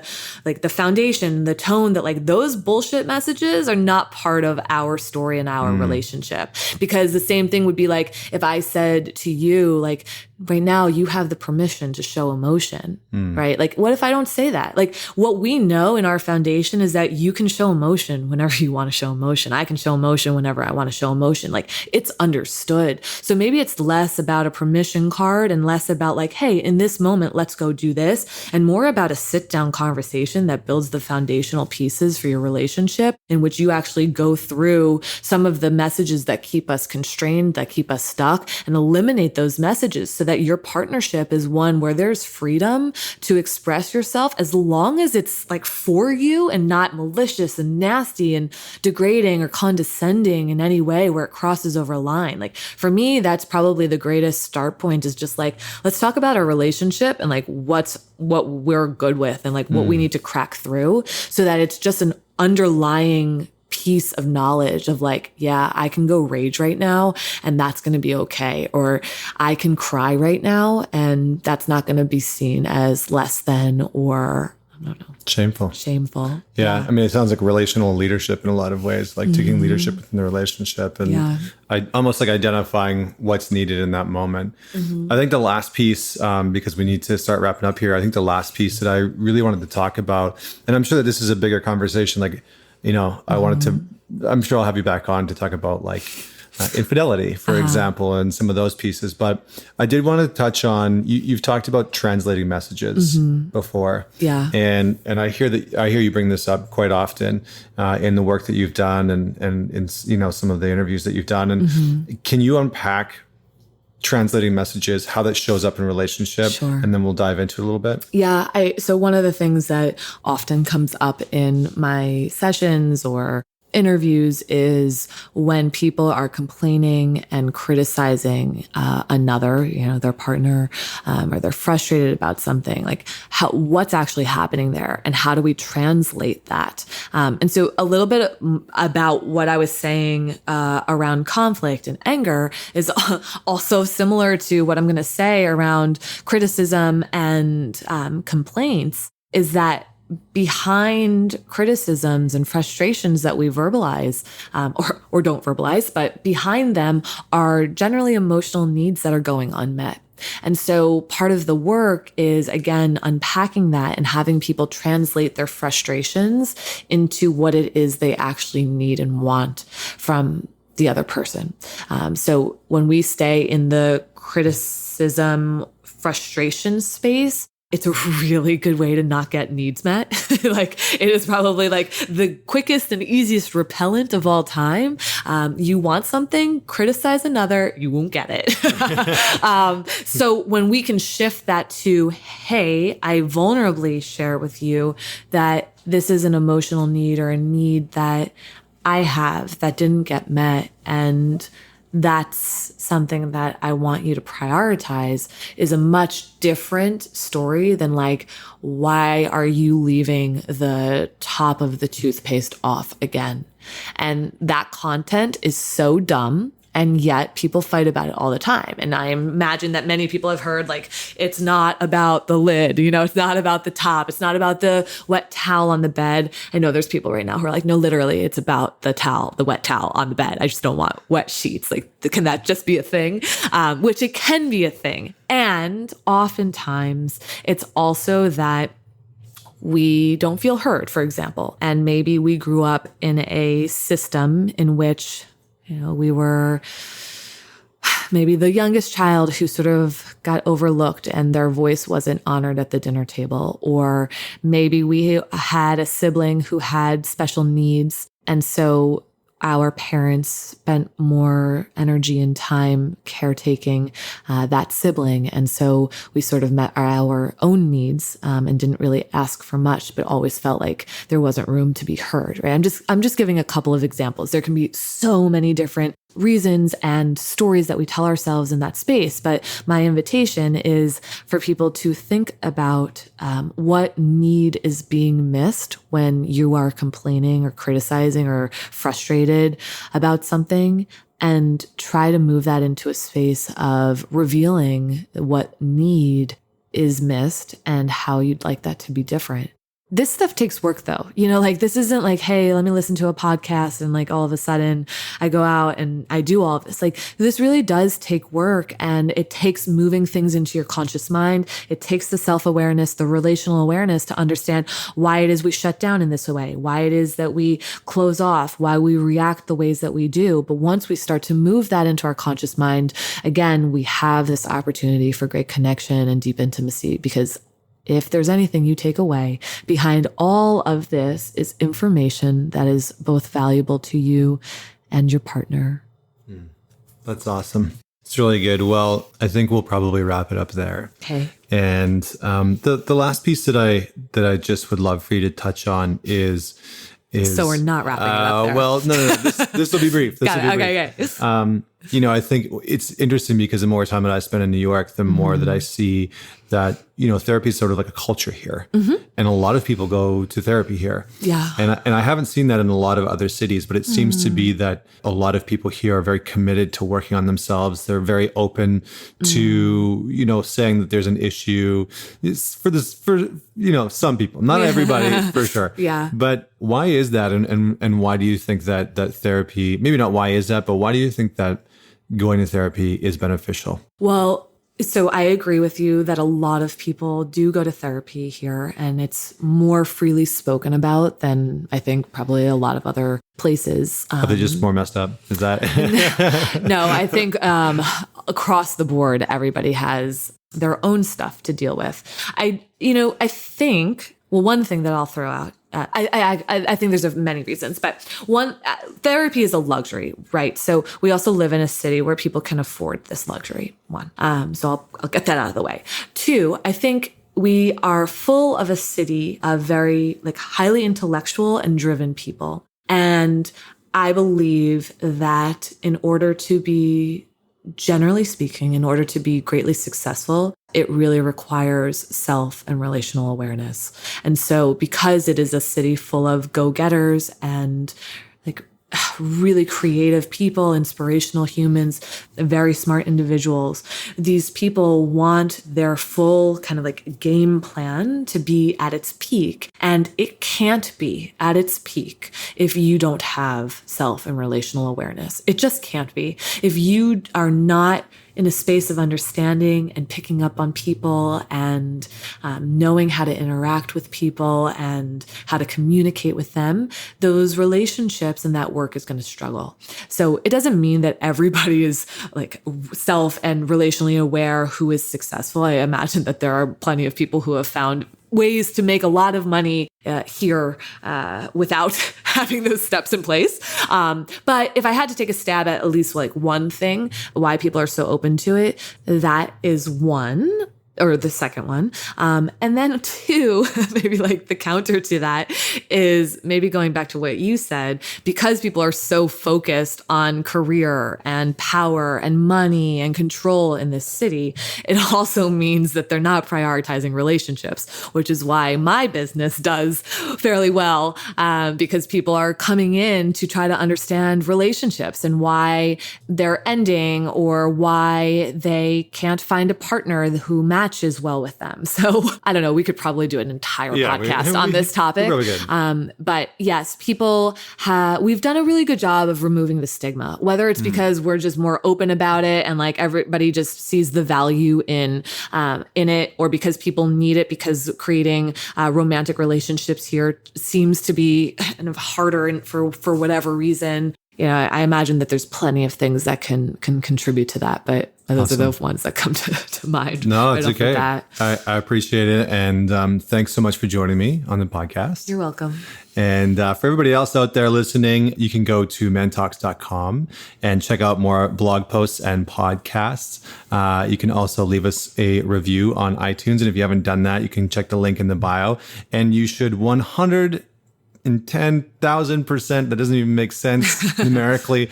C: foundation, the tone that like those bullshit messages are not part of our story and our relationship. Because the same thing would be like if I said to you, like, right now you have the permission to show emotion, right? Like, what if I don't say that? Like, what we know in our foundation is that you can show emotion whenever you want to show emotion. I can show emotion whenever I want to show emotion. Like, it's understood. So maybe it's less about a permission card and less about like, hey, in this moment, let's go do this, and more about a sit down conversation that builds the foundational pieces for your relationship, in which you actually go through some of the messages that keep us constrained, that keep us stuck, and eliminate those messages so that your partnership is one where there's freedom to express yourself, as long as it's like for you and not malicious and nasty and degrading or condescending in any way where it crosses over a line. Like for me, that's probably the greatest start point, is just like, let's talk about our relationship and like what we're good with and like what we need to crack through, so that it's just an underlying piece of knowledge of like, yeah, I can go rage right now and that's going to be okay. Or I can cry right now and that's not going to be seen as less than, or I don't know, shameful.
B: Yeah. I mean, it sounds like relational leadership in a lot of ways, like taking leadership within the relationship and I almost like identifying what's needed in that moment. I think the last piece, because we need to start wrapping up here, I think the last piece that I really wanted to talk about, and I'm sure that this is a bigger conversation, like, you know, I'm sure I'll have you back on to talk about like infidelity, for example, and some of those pieces. But I did want to touch on, you've talked about translating messages before. Yeah. And I hear you bring this up quite often in the work that you've done and in, you know, some of the interviews that you've done. And can you unpack translating messages, how that shows up in relationship? Sure. And then we'll dive into it a little bit.
C: Yeah. So one of the things that often comes up in my sessions or interviews is when people are complaining and criticizing another, you know, their partner, or they're frustrated about something, like what's actually happening there and how do we translate that? And so a little bit about what I was saying around conflict and anger is also similar to what I'm going to say around criticism and complaints, is that behind criticisms and frustrations that we verbalize or don't verbalize, but behind them are generally emotional needs that are going unmet. And so part of the work is, again, unpacking that and having people translate their frustrations into what it is they actually need and want from the other person. So when we stay in the criticism, frustration space, it's a really good way to not get needs met. Like, it is probably like the quickest and easiest repellent of all time. You want something, criticize another, you won't get it. So when we can shift that to, hey, I vulnerably share with you that this is an emotional need or a need that I have that didn't get met, and that's something that I want you to prioritize, is a much different story than like, why are you leaving the top of the toothpaste off again? And that content is so dumb. And yet people fight about it all the time. And I imagine that many people have heard, like, it's not about the lid, it's not about the top. It's not about the wet towel on the bed. I know there's people right now who are like, no, literally, it's about the towel, the wet towel on the bed. I just don't want wet sheets. Like, can that just be a thing? Which it can be a thing. And oftentimes it's also that we don't feel heard, for example. And maybe we grew up in a system in which we were maybe the youngest child who sort of got overlooked and their voice wasn't honored at the dinner table. Or maybe we had a sibling who had special needs. And so our parents spent more energy and time caretaking that sibling. And so we sort of met our own needs and didn't really ask for much, but always felt like there wasn't room to be heard, right? I'm just giving a couple of examples. There can be so many different reasons and stories that we tell ourselves in that space. But my invitation is for people to think about what need is being missed when you are complaining or criticizing or frustrated about something, and try to move that into a space of revealing what need is missed and how you'd like that to be different. This stuff takes work though. Like, this isn't like, hey, let me listen to a podcast and like all of a sudden I go out and I do all of this. Like, this really does take work, and it takes moving things into your conscious mind. It takes the self-awareness, the relational awareness to understand why it is we shut down in this way, why it is that we close off, why we react the ways that we do. But once we start to move that into our conscious mind, again, we have this opportunity for great connection and deep intimacy, because if there's anything you take away behind all of this is information that is both valuable to you and your partner.
B: That's awesome. It's really good. Well, I think we'll probably wrap it up there.
C: Okay.
B: And the last piece that I just would love for you to touch on is
C: so we're not wrapping it up there.
B: Well, no. This will be brief.
C: Okay.
B: I think it's interesting because the more time that I spend in New York, the more that I see that, therapy is sort of like a culture here. And a lot of people go to therapy here.
C: Yeah.
B: And I haven't seen that in a lot of other cities, but it seems to be that a lot of people here are very committed to working on themselves. They're very open to, saying that there's an issue. It's for some people, not everybody for sure.
C: Yeah.
B: But why is that? And why do you think that therapy, maybe not why is that, but why do you think that going to therapy is beneficial?
C: Well, so I agree with you that a lot of people do go to therapy here, and it's more freely spoken about than I think probably a lot of other places.
B: Are they just more messed up? Is that?
C: No, I think across the board, everybody has their own stuff to deal with. I think, well, one thing that I'll throw out, I think there's many reasons, but one, therapy is a luxury, right? So we also live in a city where people can afford this luxury. One, so I'll get that out of the way. Two, I think we are full of a city of very highly intellectual and driven people, and I believe that in order to be, generally speaking, in order to be greatly successful, it really requires self and relational awareness. And so because it is a city full of go-getters and really creative people, inspirational humans, very smart individuals. These people want their full kind of like game plan to be at its peak. And it can't be at its peak if you don't have self and relational awareness. It just can't be. If you are not in a space of understanding and picking up on people and knowing how to interact with people and how to communicate with them, those relationships and that work is going to struggle. So it doesn't mean that everybody is like self and relationally aware who is successful. I imagine that there are plenty of people who have found ways to make a lot of money here without having those steps in place. But if I had to take a stab at least like one thing, why people are so open to it, that is one. Or the second one. And then two, maybe like the counter to that is maybe going back to what you said, because people are so focused on career and power and money and control in this city, it also means that they're not prioritizing relationships, which is why my business does fairly well, because people are coming in to try to understand relationships and why they're ending or why they can't find a partner who matches well with them. So I don't know, we could probably do an entire podcast on this topic.
B: Really good.
C: But yes, we've done a really good job of removing the stigma, whether it's because we're just more open about it and like everybody just sees the value in it, or because people need it because creating romantic relationships here seems to be kind of harder and for whatever reason. I imagine that there's plenty of things that can contribute to that, but those are the ones that come to mind.
B: No, it's okay. I appreciate it. And thanks so much for joining me on the podcast.
C: You're welcome.
B: And for everybody else out there listening, you can go to mantalks.com and check out more blog posts and podcasts. You can also leave us a review on iTunes. And if you haven't done that, you can check the link in the bio. And you should 110,000%, that doesn't even make sense numerically,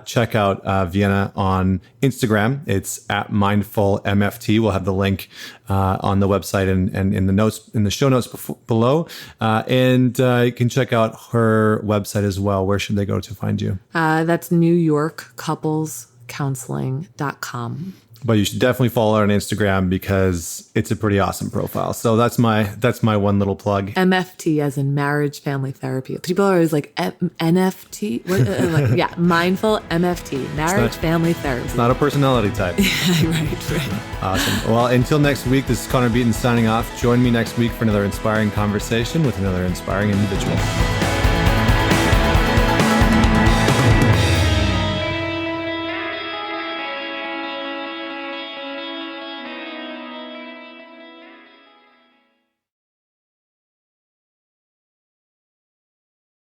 B: check out Vienna on Instagram. It's at mindfulmft. We'll have the link on the website and in the notes, in the show notes below. And you can check out her website as well. Where should they go to find you?
C: That's newyorkcouplescounseling.com.
B: But you should definitely follow her on Instagram because it's a pretty awesome profile. So that's my one little plug.
C: MFT as in marriage family therapy. People are always like NFT. What, mindful MFT, marriage family therapy.
B: It's not a personality type.
C: Right.
B: Awesome. Well, until next week, this is Connor Beaton signing off. Join me next week for another inspiring conversation with another inspiring individual.